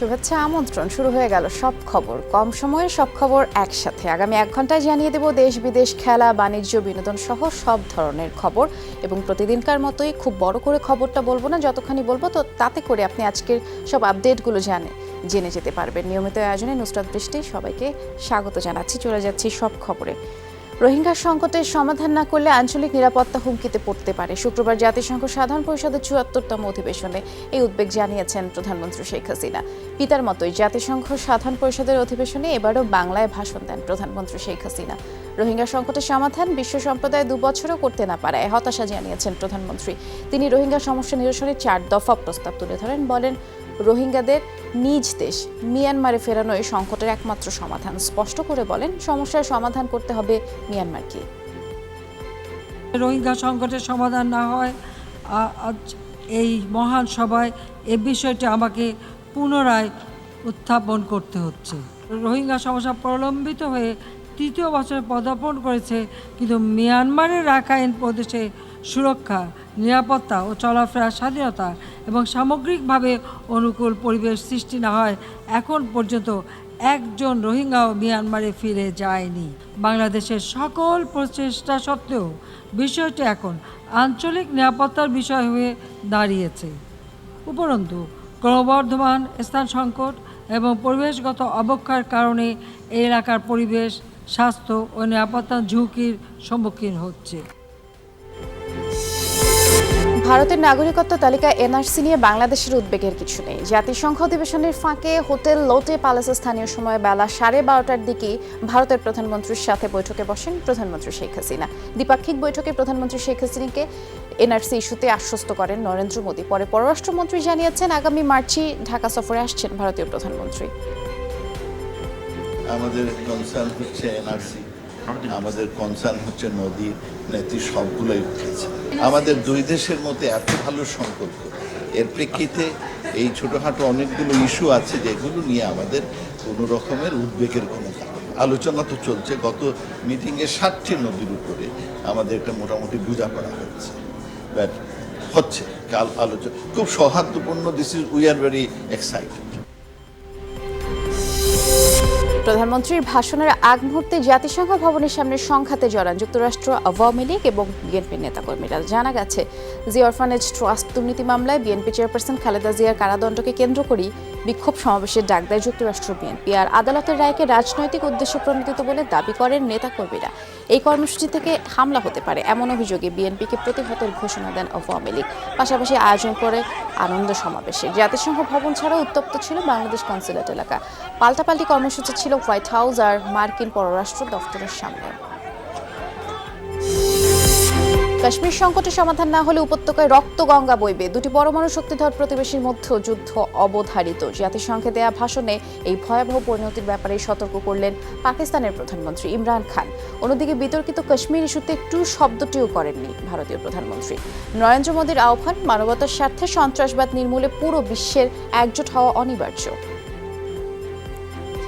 শুভেচ্ছা আমন্ত্রণ। শুরু হয়ে গেল সব খবর, কম সময়ে সব খবর একসাথে। আগামী 1 ঘন্টায় জানিয়ে দেব দেশ বিদেশ, খেলা, বাণিজ্য, বিনোদন সহ সব ধরনের খবর। এবং প্রতিদিনকার মতোই খুব বড় করে খবরটা বলবো না, যতখানি বলবো তো তাতে করে আপনি আজকের সব আপডেটগুলো জেনে যেতে পারবেন। নিয়মিত আয়োজনে নুসরাত বৃষ্টি, সবাইকে স্বাগত জানাচ্ছি। চলে যাচ্ছি সব খবরে। রোহিঙ্গা সংকটের সমাধান না করলে আঞ্চলিক নিরাপত্তা হুমকিতে পড়তে পারে। শুক্রবার জাতিসংঘ সাধারণ পরিষদের ৭৪তম অধিবেশনে এই উদ্বেগ জানিয়েছেন প্রধানমন্ত্রী শেখ হাসিনা। পিতার মতোই জাতিসংঘ সাধারণ পরিষদের অধিবেশনে এবারও বাংলায় ভাষণ দেন প্রধানমন্ত্রী শেখ হাসিনা। রোহিঙ্গা সংকটের সমাধান বিশ্ব সম্প্রদায় 2 বছরও করতে না পারায় হতাশা জানিয়েছেন প্রধানমন্ত্রী। তিনি রোহিঙ্গা সমস্যা নিরসনে 4 দফা প্রস্তাব তুলে ধরেন। বলেন, রোহিঙ্গাদের নিজ দেশ মিয়ানমারে ফেরানোই সংকটের একমাত্র সমাধান। স্পষ্ট করে বলেন, সমস্যার সমাধান করতে হবে মিয়ানমারকে। রোহিঙ্গা সংকটের সমাধান না হয় আজ এই মহান সভায় এ বিষয়টি আমাকে পুনরায় উত্থাপন করতে হচ্ছে। রোহিঙ্গা সমস্যা প্রলম্বিত হয়ে 3য় বছরে পদার্পণ করেছে, কিন্তু মিয়ানমারের রাখাইন প্রদেশে সুরক্ষা, নিরাপত্তা ও চলাফেরার স্বাধীনতা এবং সামগ্রিকভাবে অনুকূল পরিবেশ সৃষ্টি না হয় এখন পর্যন্ত একজন রোহিঙ্গাও মিয়ানমারে ফিরে যায়নি। বাংলাদেশের সকল প্রচেষ্টা সত্ত্বেও বিষয়টি এখন আঞ্চলিক নিরাপত্তার বিষয় হয়ে দাঁড়িয়েছে। উপরন্তু ক্রমবর্ধমান স্থান সংকট এবং পরিবেশগত অবক্ষয়ের কারণে এই এলাকার পরিবেশ, স্বাস্থ্য ও নিরাপত্তার ঝুঁকির সম্মুখীন হচ্ছে। ভারতের নাগরিকত্ব তালিকায় এনআরসি নিয়ে বাংলাদেশের উদ্বেগের কিছু নেই। জাতিসংঘ অধিবেশনের ফাঁকে হোটেল লোটে প্যালেসে স্থানীয় সময় বেলা 12:30টার দিকে ভারতের প্রধানমন্ত্রীর সাথে বৈঠকে বসেন প্রধানমন্ত্রী শেখ হাসিনা। দ্বিপাক্ষিক বৈঠকে প্রধানমন্ত্রী শেখ হাসিনাকে এনআরসি ইস্যুতে আশ্বস্ত করেন নরেন্দ্র মোদী। পরে পররাষ্ট্রমন্ত্রী জানিয়েছেন, আগামী মার্চে ঢাকা সফরে আসছেন ভারতীয় প্রধানমন্ত্রী। আমাদের কনসার্ন হচ্ছে এনআরসি, আমাদের কনসার্ন হচ্ছে নদীর নেত্রী, সবগুলোই উঠেছে। আমাদের 2 দেশের মধ্যে এত ভালো সম্পর্ক, এর প্রেক্ষিতে এই ছোটোখাটো অনেকগুলো ইস্যু আছে যেগুলো নিয়ে আমাদের কোনো রকমের উদ্বেগের কোনো কারণ। আলোচনা তো চলছে, গত মিটিংয়ে 7টি নদীর উপরে আমাদের একটা মোটামুটি বোঝাপড়া হচ্ছে। কাল আলোচনা খুব সৌহার্দ্যপূর্ণ। We are very excited. প্রধানমন্ত্রীর ভাষণের আগ মুহূর্তে জাতিসংঘ ভবনের সামনে সংঘাতে জড়ান যুক্তরাষ্ট্র, আওয়ামী লীগ এবং বিএনপির নেতাকর্মীরা। জানা গেছে, জিয়া অরফানেজ ট্রাস্ট দুর্নীতি মামলায় বিএনপি চেয়ারপারসন খালেদা জিয়ার কারাদণ্ডকে কেন্দ্র করেই বিক্ষোভ সমাবেশের ডাক দেয় যুক্তরাষ্ট্র বিএনপি। আর আদালতের রায়কে রাজনৈতিক উদ্দেশ্য প্রণোদিত বলে দাবি করেন নেতাকর্মীরা। এই কর্মসূচি থেকে হামলা হতে পারে এমন অভিযোগে বিএনপিকে প্রতিহতের ঘোষণা দেন আওয়ামী লীগ। পাশাপাশি আয়োজন করে আনন্দ সমাবেশে। জাতিসংঘ ভবন ছাড়াও উত্তপ্ত ছিল বাংলাদেশ কনসুলেট এলাকা। পাল্টাপাল্টি কর্মসূচি ছিল হোয়াইট হাউস আর মার্কিন পররাষ্ট্র দফতরের সামনে। কাশ্মীর সংকটের সমাধান না হলে উপত্যকায় রক্তগঙ্গা বইবে। 2টি পরমাণু শক্তিধর প্রতিবেশীর মধ্যে যুদ্ধ অবধারিত। জাতিসংঘে দেয়া ভাষণে এই ভয়াবহ পরিণতির ব্যাপারে সতর্ক করলেন পাকিস্তানের প্রধানমন্ত্রী ইমরান খান। অন্যদিকে বিতর্কিত কাশ্মীর ইস্যুতে একটু শব্দটিও করেননি ভারতীয় প্রধানমন্ত্রী। নরেন্দ্র মোদীর আহ্বান, মানবতার স্বার্থে সন্ত্রাসবাদ নির্মূলে পুরো বিশ্বের একজোট হওয়া অনিবার্য।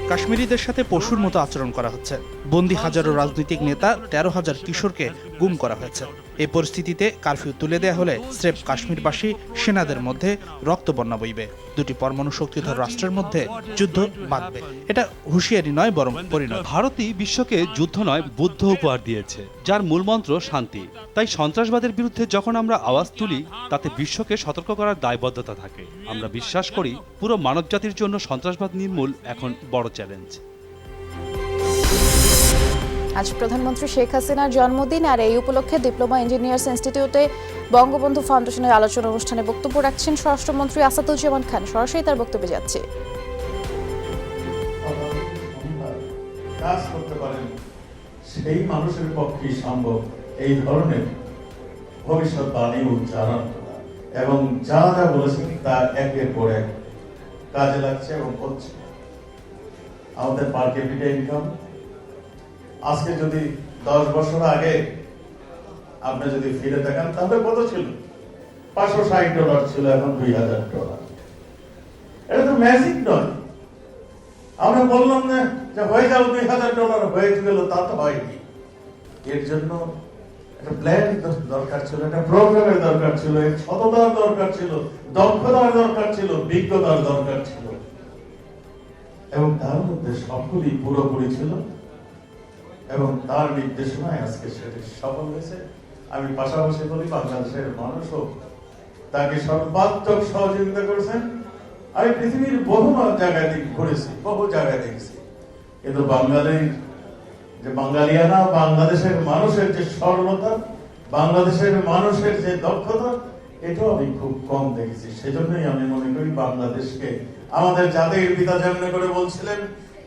কাশ্মীরিদের সাথে পশুর মতো আচরণ করা হচ্ছে। বন্দী হাজারো রাজনৈতিক নেতা, 13,000 কিশোরকে গুম করা হয়েছে। এই পরিস্থিতিতে কারফিউ তুলে দেয়া হলে স্রেফ কাশ্মীরবাসী সেনাদের মধ্যে রক্তবন্যা বইবে। 2টি পরমাণু শক্তিধর রাষ্ট্রের মধ্যে যুদ্ধ বাঁধবে। এটা হুঁশিয়ারি নয়, বরং পরিণতি। ভারতই বিশ্বকে যুদ্ধ নয়, বুদ্ধ উপহার দিয়েছে, যার মূলমন্ত্র শান্তি। তাই সন্ত্রাসবাদের বিরুদ্ধে যখন আমরা আওয়াজ তুলি, তাতে বিশ্বকে সতর্ক করার দায়বদ্ধতা থাকে। আমরা বিশ্বাস করি, পুরো মানবজাতির জন্য সন্ত্রাসবাদ নির্মূল এখন বড় চ্যালেঞ্জ। আজ প্রধানমন্ত্রী শেখ হাসিনার জন্মদিন, আর এই উপলক্ষে ডিপ্লোমা ইঞ্জিনিয়ার্স ইনস্টিটিউটে বঙ্গবন্ধু ফাউন্ডেশনের আলোচনা অনুষ্ঠানে বক্তব্য রাখছেন স্বরাষ্ট্রমন্ত্রী আসাদুজ্জামান খান। সরাসরি তার বক্তব্যে যাচ্ছে। কাজ করতে পারেন সেই মানুষের পক্ষে সম্ভব এই ধরনের ভবিষ্যৎবাণী উচ্চারণ এবং যা যা বলেছেন তা একের পর এক কাজে লাগছে এবং হচ্ছে। আমাদের পার ক্যাপিটা ইনকাম আজকে যদি 10 বছর আগে আপনি যদি ফিরে দেখেন তাহলে কত ছিল? $560 ছিল, এখন $2000। এটা তো ম্যাজিক নয়। আমরা বললাম না যে হয়ে যাও $2000 হয়ে গেল, তা তো হয়নি। এর জন্য একটা প্ল্যান দরকার ছিল, একটা প্রোগ্রামের দরকার ছিল, সততার দরকার ছিল, দক্ষতার দরকার ছিল, বিজ্ঞতার দরকার ছিল। এবং তার মধ্যে সকলই পুরোপুরি ছিল এবং তার নির্দেশনায় আজকে সেটি সফল হয়েছে। আমি পাশাপাশি বলি বাংলাদেশের মানুষও তাকে সর্বাত্মক সহযোগিতা করেছেন। আমি পৃথিবীর বহু জায়গায় ঘুরেছি, বহু জায়গায় দেখছি, কিন্তু বাঙালিয়ানা, বাংলাদেশের মানুষের যে সরলতা, বাংলাদেশের মানুষের যে দক্ষতা, এটাও আমি খুব কম দেখেছি। সেজন্যই আমি মনে করি বাংলাদেশকে আমাদের জাতির পিতা যেমন করে বলছিলেন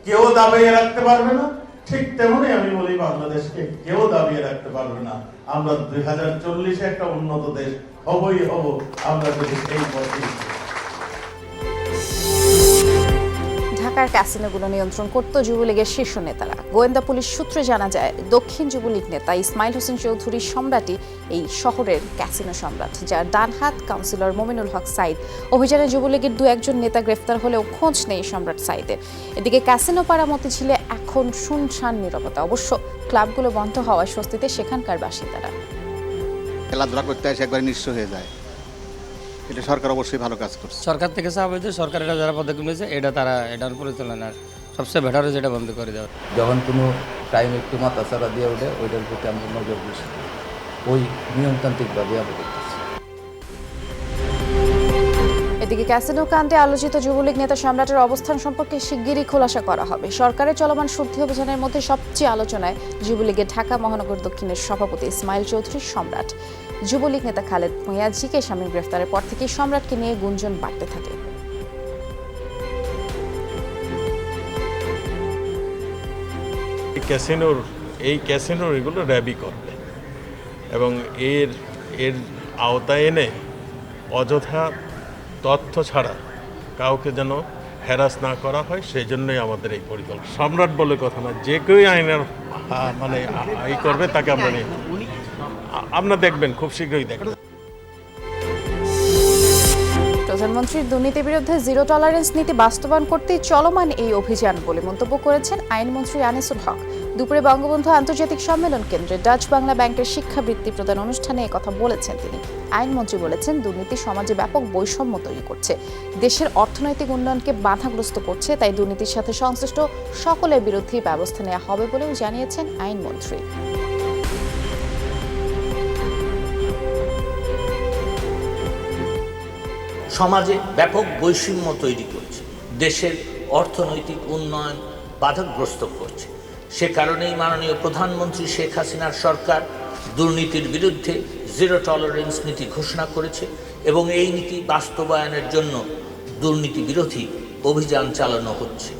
কেউ দাবিয়ে রাখতে পারবে না, ঠিক তেমনি আমি বলি বাংলাদেশকে কেউ দাবিয়ে রাখতে পারবে না। আমরা 2040-এ একটা উন্নত দেশ হবই হব, আমরা যদি সেই পথে। ঢাকার ক্যাসিনোগুলো নিয়ন্ত্রণ করত যুবলীগের শীর্ষ নেতারা। গোয়েন্দা পুলিশ সূত্রে জানা যায়, দক্ষিণ যুবলীগ নেতা ইসমাইল হোসেন চৌধুরীর সম্রাটই এই শহরের ক্যাসিনো সম্রাট, যার ডানহাত কাউন্সিলর মোমিনুল হক সাইদ। অভিযানে যুবলীগের 2-1 নেতা গ্রেফতার হলেও খোঁজ নেই সম্রাট সাইদের। এদিকে ক্যাসিনো পাড়া মতিঝিলে এখন শুনশান নীরবতা। অবশ্য ক্লাবগুলো বন্ধ হওয়ায় স্বস্তিতে সেখানকার বাসিন্দারা। খেলাধুলা করতে এসে একবার নিঃস্ব হয়ে যায়। এটা সরকার অবশ্যই ভালো কাজ করছে। সরকার থেকে চাপ হয়েছে, সরকার এটা যারা পদক্ষেপ নিয়েছে এটার পরিচালনার সবচেয়ে বেটার হয়েছে এটা বন্ধ করে দেওয়া। যখন কোনো টাইম একটু মাথাচাড়া দিয়ে ওঠে, ওইটার প্রতি আমরা নজর দিচ্ছি, ওই নিয়মতান্ত্রিকভাবে আমরা করতেছি। এদিকে ক্যাসিনো কাণ্ডে আলোচিত যুবলীগ নেতা সম্রাটের অবস্থান সম্পর্কে শিগগিরই খোলাসা করা হবে। সরকারের চলমান শুদ্ধি অভিযানের মধ্যে সবচেয়ে আলোচনায় যুবলীগের ঢাকা মহানগর দক্ষিণের সভাপতি ইসমাইল চৌধুরী সম্রাট। যুবলীগ নেতা খালেদ ভূঁইয়া জিকে স্বামী গ্রেফতারের পর থেকেই সম্রাটকে নিয়ে গুঞ্জন বাড়তে থাকে। এই ক্যাসিনোর এগুলো র্যাবই করবে এবং এর আওতায় এনে অযথা তথ্য ছাড়া কাউকে যেন হ্যারাস না করা হয়, সেই জন্যই আমাদের এই পরিকল্পনা। সম্রাট বলে কথা না, যে কেউই আইনের মানে এই করবে তাকে আমরা নিয়ে আপনারা দেখবেন, খুব শীঘ্রই দেখবেন। প্রধানমন্ত্রীর দুর্নীতির বিরুদ্ধে জিরো টলারেন্স নীতি বাস্তবায়ন করতে চলমান এই অভিযান বলে মন্তব্য করেছেন আইনমন্ত্রী আনিসুল হক। দুপুরে বঙ্গবন্ধু আন্তর্জাতিক সম্মেলন কেন্দ্রে ডাচ বাংলা ব্যাংকের শিক্ষাবৃত্তি প্রদান অনুষ্ঠানে একথা বলেছেন তিনি। আইনমন্ত্রী বলেছেন, দুর্নীতি সমাজে ব্যাপক বৈষম্য তৈরি করছে, দেশের অর্থনৈতিক উন্নয়নকে বাধাগ্রস্ত করছে। তাই দুর্নীতির সাথে সংশ্লিষ্ট সকলের বিরুদ্ধে ব্যবস্থা নেওয়া হবে বলেও জানিয়েছেন আইনমন্ত্রী। সমাজে ব্যাপক বৈষম্য তৈরি করছে, দেশের অর্থনৈতিক উন্নয়ন বাধাগ্রস্ত করছে। সে কারণেই মাননীয় প্রধানমন্ত্রী শেখ হাসিনার সরকার দুর্নীতির বিরুদ্ধে জিরো টলারেন্স নীতি ঘোষণা করেছে এবং এই নীতি বাস্তবায়নের জন্য দুর্নীতি বিরোধী অভিযান চালানো হচ্ছে।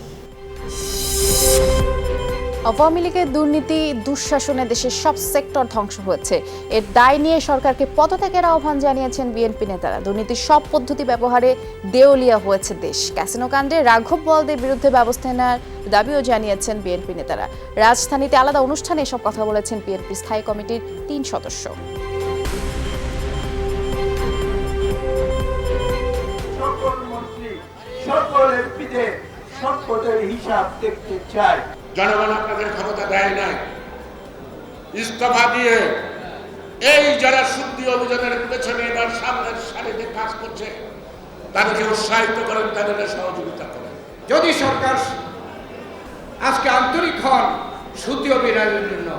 আওয়ামী লীগের দুর্নীতি দুঃশাসনে দেশের সব সেক্টর ধ্বংস হয়েছে। এর দায় নিয়ে সরকারকে পদত্যাগের আহ্বান জানিয়েছেন বিএনপি নেতারা। দুর্নীতির সব পদ্ধতি ব্যবহারে দেউলিয়া হয়েছে দেশ। ক্যাসিনো কাণ্ডে রাঘব বোয়ালদের বিরুদ্ধে ব্যবস্থা নেওয়ার দাবিও জানিয়েছেন বিএনপি নেতারা। রাজধানীতে আলাদা অনুষ্ঠানে এসব কথা বলেছেন বিএনপি স্থায়ী কমিটির 3 সদস্য। সকল মন্ত্রী, সকল এমপিদের সম্পদের হিসাব দেখতে চাই। জনগণ আপনাদের ক্ষমতা দেয় নাই, ইস্তফা দিয়ে এই যারা শুদ্ধি অভিযানের পেছনে এবার সামনের সারিতে কাজ করছে তাদেরকে উৎসাহিত করেন, তাদেরকে সহযোগিতা করেন। যদি সরকার আজকে আন্তরিক হন শুদ্ধি অভিযানের জন্য,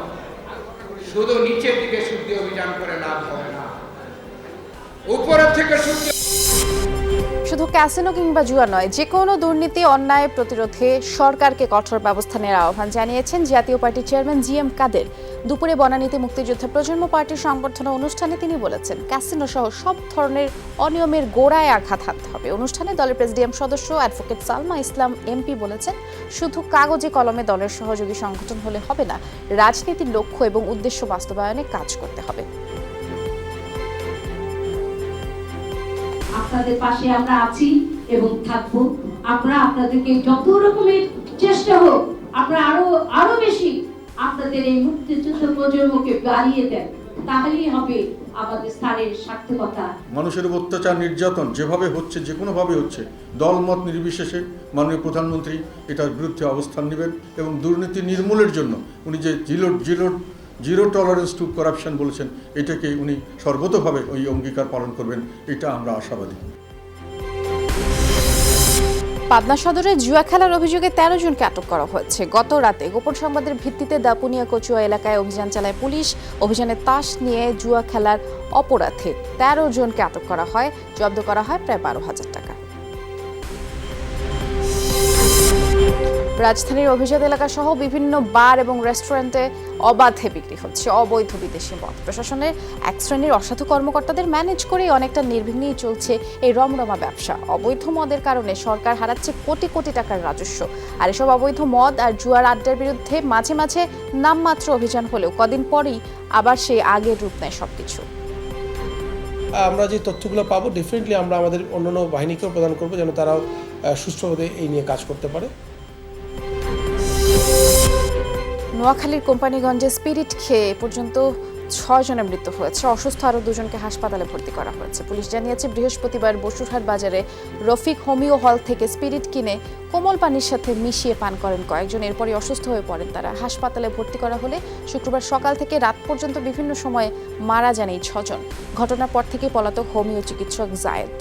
শুধু নিচের দিকে শুদ্ধি অভিযান করে লাভ হবে না, উপরের থেকে শুদ্ধি। শুধু ক্যাসিনো কিংবা জুয়া নয়, যে কোনো দুর্নীতি অন্যায় প্রতিরোধে সরকারকে কঠোর ব্যবস্থা নেওয়ার আহ্বান জানিয়েছেন জাতীয় পার্টির চেয়ারম্যান জিএম কাদের। দুপুরে বনানীতে মুক্তিযোদ্ধা প্রজন্ম পার্টির সংবর্ধনা অনুষ্ঠানে তিনি বলেছেন, ক্যাসিনো সহ সব ধরনের অনিয়মের গোড়ায় আঘাত হানতে হবে। অনুষ্ঠানে দলের প্রেসিডিয়াম সদস্য অ্যাডভোকেট সালমা ইসলাম এমপি বলেছেন, শুধু কাগজে কলমে দলের সহযোগী সংগঠন হলে হবে না, রাজনীতির লক্ষ্য এবং উদ্দেশ্য বাস্তবায়নে কাজ করতে হবে। আপনাদের পাশে আমরা আছি এবং থাকবো। আপনাদেরকে যত রকমের চেষ্টা হোক, আপনারা আরো বেশি আপনাদের এই মুক্তিযুদ্ধ প্রজন্মকে বাড়িয়ে দেন, তাহলেই হবে আমাদের স্থানের সার্থকতা। মানুষের অত্যাচার নির্যাতন যেভাবে হচ্ছে, যে কোনোভাবে হচ্ছে, দলমত নির্বিশেষে মাননীয় প্রধানমন্ত্রী এটার বিরুদ্ধে অবস্থান নেবেন এবং দুর্নীতি নির্মূলের জন্য উনি যে জিরো টলারেন্স টু করাপশন বলেছেন, এটাকে উনি সর্বতোভাবে ওই অঙ্গীকার পালন করবেন, এটা আমরা আশাবাদী। পাবনা সদরে জুয়া খেলার অভিযোগে 13 জনকে আটক করা হয়েছে। গত রাতে গোপন সংবাদের ভিত্তিতে দাপুনিয়া কচুয়া এলাকায় অভিযান চালায় পুলিশ। অভিযানে তাস নিয়ে জুয়া খেলার অপরাধে 13 জনকে আটক করা হয়। জব্দ করা হয় প্রায় 12,000 টাকা। রাজধানীর অভিজাত এলাকা সহ বিভিন্ন বার এবং রেস্টুরেন্টে অবাধে বিক্রি হচ্ছে অবৈধ বিদেশি মদ। প্রশাসনের এক শ্রেণীর অসাধু কর্মকর্তাদের ম্যানেজ করে অনেকটা নির্বিঘ্নেই চলছে এই রমরমা ব্যবসা। অবৈধ মদের কারণে সরকার হারাচ্ছে কোটি কোটি টাকার রাজস্ব। আর এসব অবৈধ মদ আর জুয়ার আড্ডার বিরুদ্ধে মাঝে মাঝে নামমাত্র অভিযান হলেও কদিন পরই আবার সেই আগের রূপ নেয় সবকিছু। আমরা যে তথ্যগুলো পাবো ডেফিনেটলি আমরা আমাদের অন্যান্য বাহিনীকেও প্রদান করবো, যেন তারাও সুষ্ঠুভাবে এই নিয়ে কাজ করতে পারে। নোয়াখালীর কোম্পানিগঞ্জে স্পিরিট খেয়ে পর্যন্ত 6 জনের মৃত্যু হয়েছে। অসুস্থ আরও 2 জনকে হাসপাতালে ভর্তি করা হয়েছে। পুলিশ জানিয়েছে বৃহস্পতিবার বসুরহাট বাজারে রফিক হোমিও হল থেকে স্পিরিট কিনে কোমল পানির সাথে মিশিয়ে পান করেন কয়েকজন। এরপরই অসুস্থ হয়ে পড়েন তারা। হাসপাতালে ভর্তি করা হলে শুক্রবার সকাল থেকে রাত পর্যন্ত বিভিন্ন সময়ে মারা যান এই 6 জন। ঘটনার পর থেকে পলাতক হোমিও চিকিৎসক জায়েদ।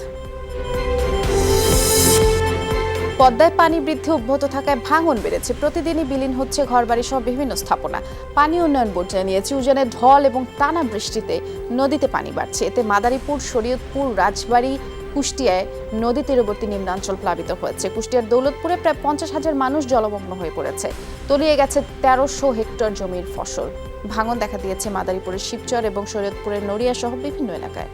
পদ্মায় পানি বৃদ্ধি অব্যাহত থাকায় ভাঙন বেড়েছে। প্রতিদিনই বিলীন হচ্ছে ঘরবাড়ি সহ বিভিন্ন স্থাপনা। পানি উন্নয়ন বোর্ড জানিয়েছে উজানে ঢল এবং টানা বৃষ্টিতে নদীতে পানি বাড়ছে। এতে মাদারীপুর, শরীয়তপুর, রাজবাড়ী, কুষ্টিয়ায় নদী তীরবর্তী নিম্নাঞ্চল প্লাবিত হয়েছে। কুষ্টিয়ার দৌলতপুরে প্রায় 50,000 মানুষ জলমগ্ন হয়ে পড়েছে। তলিয়ে গেছে 1300 হেক্টর জমির ফসল। ভাঙন দেখা দিয়েছে মাদারীপুরের শিবচর এবং শরীয়তপুরের নড়িয়া সহ বিভিন্ন এলাকায়।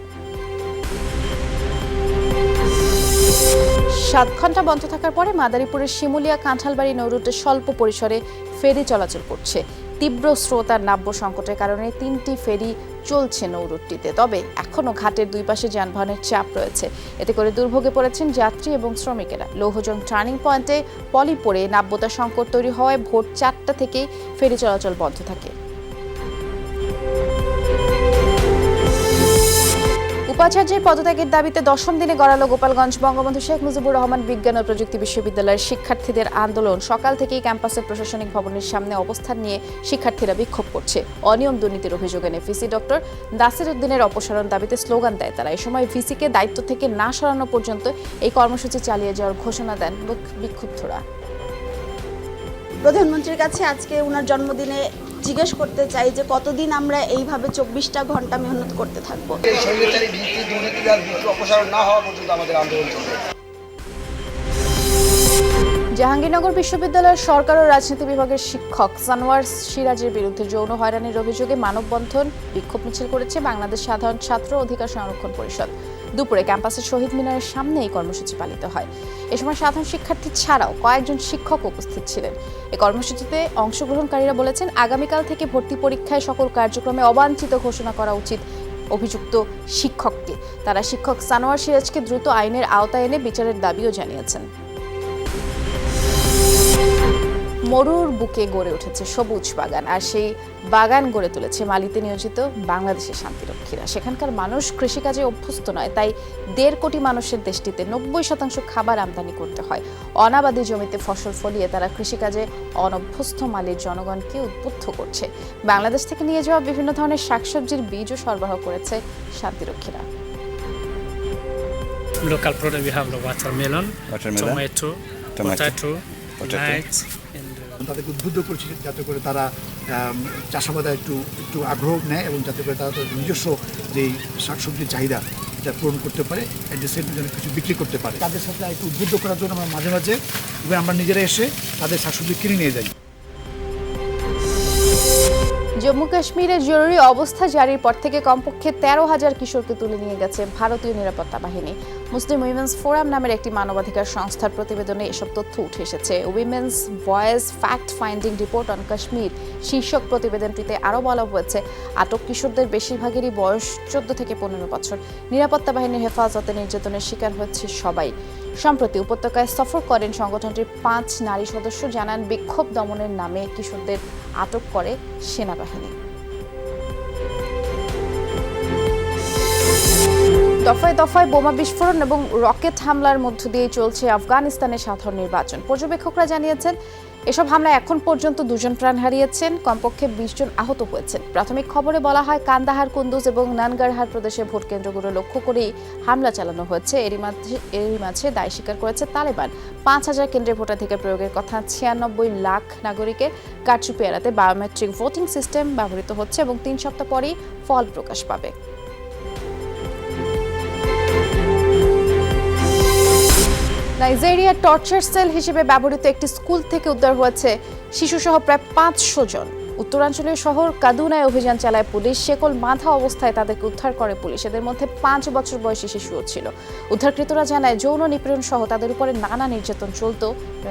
7 ঘন্টা বন্ধ থাকার পরে মাদারীপুরের শিমুলিয়া কাঁঠালবাড়ি নৌরুটে স্বল্প পরিসরে ফেরি চলাচল করছে। তীব্র স্রোত আর নাব্য সংকটের কারণে 3টি ফেরি চলছে নৌরুটটিতে। তবে এখনও ঘাটের 2 পাশে যানবাহনের চাপ রয়েছে। এতে করে দুর্ভোগে পড়েছেন যাত্রী এবং শ্রমিকেরা। লৌহজং টার্নিং পয়েন্টে পলি পড়ে নাব্যতা সংকট তৈরি হওয়ায় ভোর 4টা থেকেই ফেরি চলাচল বন্ধ থাকে। উপাচার্যের পদত্যাগের দাবিতে 10ম দিনে গড়ালো গোপালগঞ্জ বঙ্গবন্ধু শেখ মুজিবুর রহমান বিজ্ঞান ও প্রযুক্তি বিশ্ববিদ্যালয়ের শিক্ষার্থীদের আন্দোলন। সকাল থেকেই ক্যাম্পাসের প্রশাসনিক ভবনের সামনে অবস্থান নিয়ে শিক্ষার্থীরা বিক্ষোভ করছে। অনিয়ম দুর্নীতির অভিযোগে ভিসি ডক্টর নাসির উদ্দিনের অপসারণ দাবিতে স্লোগান দেয় তারা। এ সময় ভিসিকে দায়িত্ব থেকে না সরানো পর্যন্ত এই কর্মসূচি চালিয়ে যাওয়ার ঘোষণা দেন বিক্ষুব্ধরা। প্রধানমন্ত্রীর কাছে আজকে ওনার জন্মদিনে জিজ্ঞেস করতে চাই যে কতদিন আমরা এইভাবে 24টা ঘন্টা মেহনত করতে থাকবো। জাহাঙ্গীরনগর বিশ্ববিদ্যালয়ের সরকার ও রাজনীতি বিভাগের শিক্ষক সানোয়ার সিরাজের বিরুদ্ধে যৌন হয়রানির অভিযোগে মানববন্ধন বিক্ষোভ মিছিল করেছে বাংলাদেশ সাধারণ ছাত্র অধিকার সংরক্ষণ পরিষদ। দুপুরে ক্যাম্পাসের শহীদ মিনারের সামনে এই কর্মসূচি পালিত হয়। এ সময় সাধারণ শিক্ষার্থী ছাড়াও কয়েকজন শিক্ষক উপস্থিত ছিলেন। এই কর্মসূচিতে অংশগ্রহণকারীরা বলেছেন আগামীকাল থেকে ভর্তি পরীক্ষায় সকল কার্যক্রমে অবাঞ্ছিত ঘোষণা করা উচিত অভিযুক্ত শিক্ষককে। তারা শিক্ষক সানোয়ার সিরাজকে দ্রুত আইনের আওতায় এনে বিচারের দাবিও জানিয়েছেন। মরুর বুকে গড়ে উঠেছে সবুজ বাগান, আর সেই বাগান গড়ে তুলেছে মালিতে নিয়োজিত বাংলাদেশের শান্তিরক্ষীরা। সেখানকার মানুষ কৃষিকাজে অভ্যস্ত নয়, তাই 1.5 কোটি মানুষের দেশটিতে 90% খাবার আমদানি করতে হয়। অনাবাদি জমিতে ফসল ফলিয়ে তারা কৃষিকাজে অনভ্যস্ত মালির জনগণকে উদ্বুদ্ধ করছে। বাংলাদেশ থেকে নিয়ে যাওয়া বিভিন্ন ধরনের শাকসবজির বীজও সরবরাহ করেছে শান্তিরক্ষীরা। Local product we have the watermelon, tomato, potato, lights. তাদেরকে উদ্বুদ্ধ করছি যাতে করে তারা চাষাবাদে একটু আগ্রহ নেয় এবং যাতে করে তারা তাদের নিজস্ব যেই শাকসবজির চাহিদা এটা পূরণ করতে পারে, এট দ্য সেম টাইম কিছু বিক্রি করতে পারে। তাদের সাথে একটু উদ্বুদ্ধ করার জন্য আমরা মাঝে মাঝে আমরা নিজেরা এসে তাদের শাকসবজি কিনে নিয়ে যাই। জম্মু কাশ্মীরে জরুরি অবস্থা জারির পর থেকে কমপক্ষে 13,000 কিশোরকে তুলে নিয়ে গেছে ভারতীয় নিরাপত্তা বাহিনী। মুসলিম উইমেন্স ফোরাম নামের একটি মানবাধিকার সংস্থার প্রতিবেদনে এসব তথ্য উঠে এসেছে। Women's voice fact finding report on Kashmir শীর্ষক প্রতিবেদনটিতে আরও বলা হয়েছে আটক কিশোরদের বেশিরভাগেরই বয়স 14 থেকে 15 বছর। নিরাপত্তা বাহিনীর হেফাজতে নির্যাতনের শিকার হচ্ছে সবাই। সম্প্রতি উপত্যকায় সফর করেন সংগঠনটির 5 নারী সদস্য। জানান বিক্ষোভ দমনের নামে কিশোরদের আটক করে সেনাবাহিনী। দফায় দফায় বোমা বিস্ফোরণ এবং রকেট হামলার মধ্য দিয়ে চলছে আফগানিস্তানের সাধারণ নির্বাচন। পর্যবেক্ষকরা জানিয়েছেন এসব হামলায় এখন পর্যন্ত 2 জন প্রাণ হারিয়েছেন, কমপক্ষে 20 জন আহত হয়েছেন। প্রাথমিক খবরে বলা হয় কান্দাহার, কুন্দুজ এবং নানগারহার প্রদেশে ভোট কেন্দ্রগুলো লক্ষ্য করেই হামলা চালানো হয়েছে। এরই মাঝে দায় স্বীকার করেছে তালেবান। 5000 কেন্দ্রে ভোটাধিকার প্রয়োগের কথা। 96 লাখ নাগরিকের কারচুপি এড়াতে বায়োমেট্রিক ভোটিং সিস্টেম ব্যবহৃত হচ্ছে এবং 3 সপ্তাহ পরেই ফল প্রকাশ পাবে। নাইজেরিয়ার টর্চার সেল হিসেবে ব্যবহৃত একটি স্কুল থেকে উদ্ধার হয়েছে শিশুসহ প্রায় 500 জন। উত্তরাঞ্চলীয় শহর কাদুনায় অভিযান চালায় পুলিশ। শেকল বাঁধা অবস্থায় তাদেরকে উদ্ধার করে পুলিশ। এদের মধ্যে 5 বছর বয়সী শিশুও ছিল। উদ্ধারকৃতরা জানায় যৌন নিপীড়ন সহ তাদের উপরে নানা নির্যাতন চলত,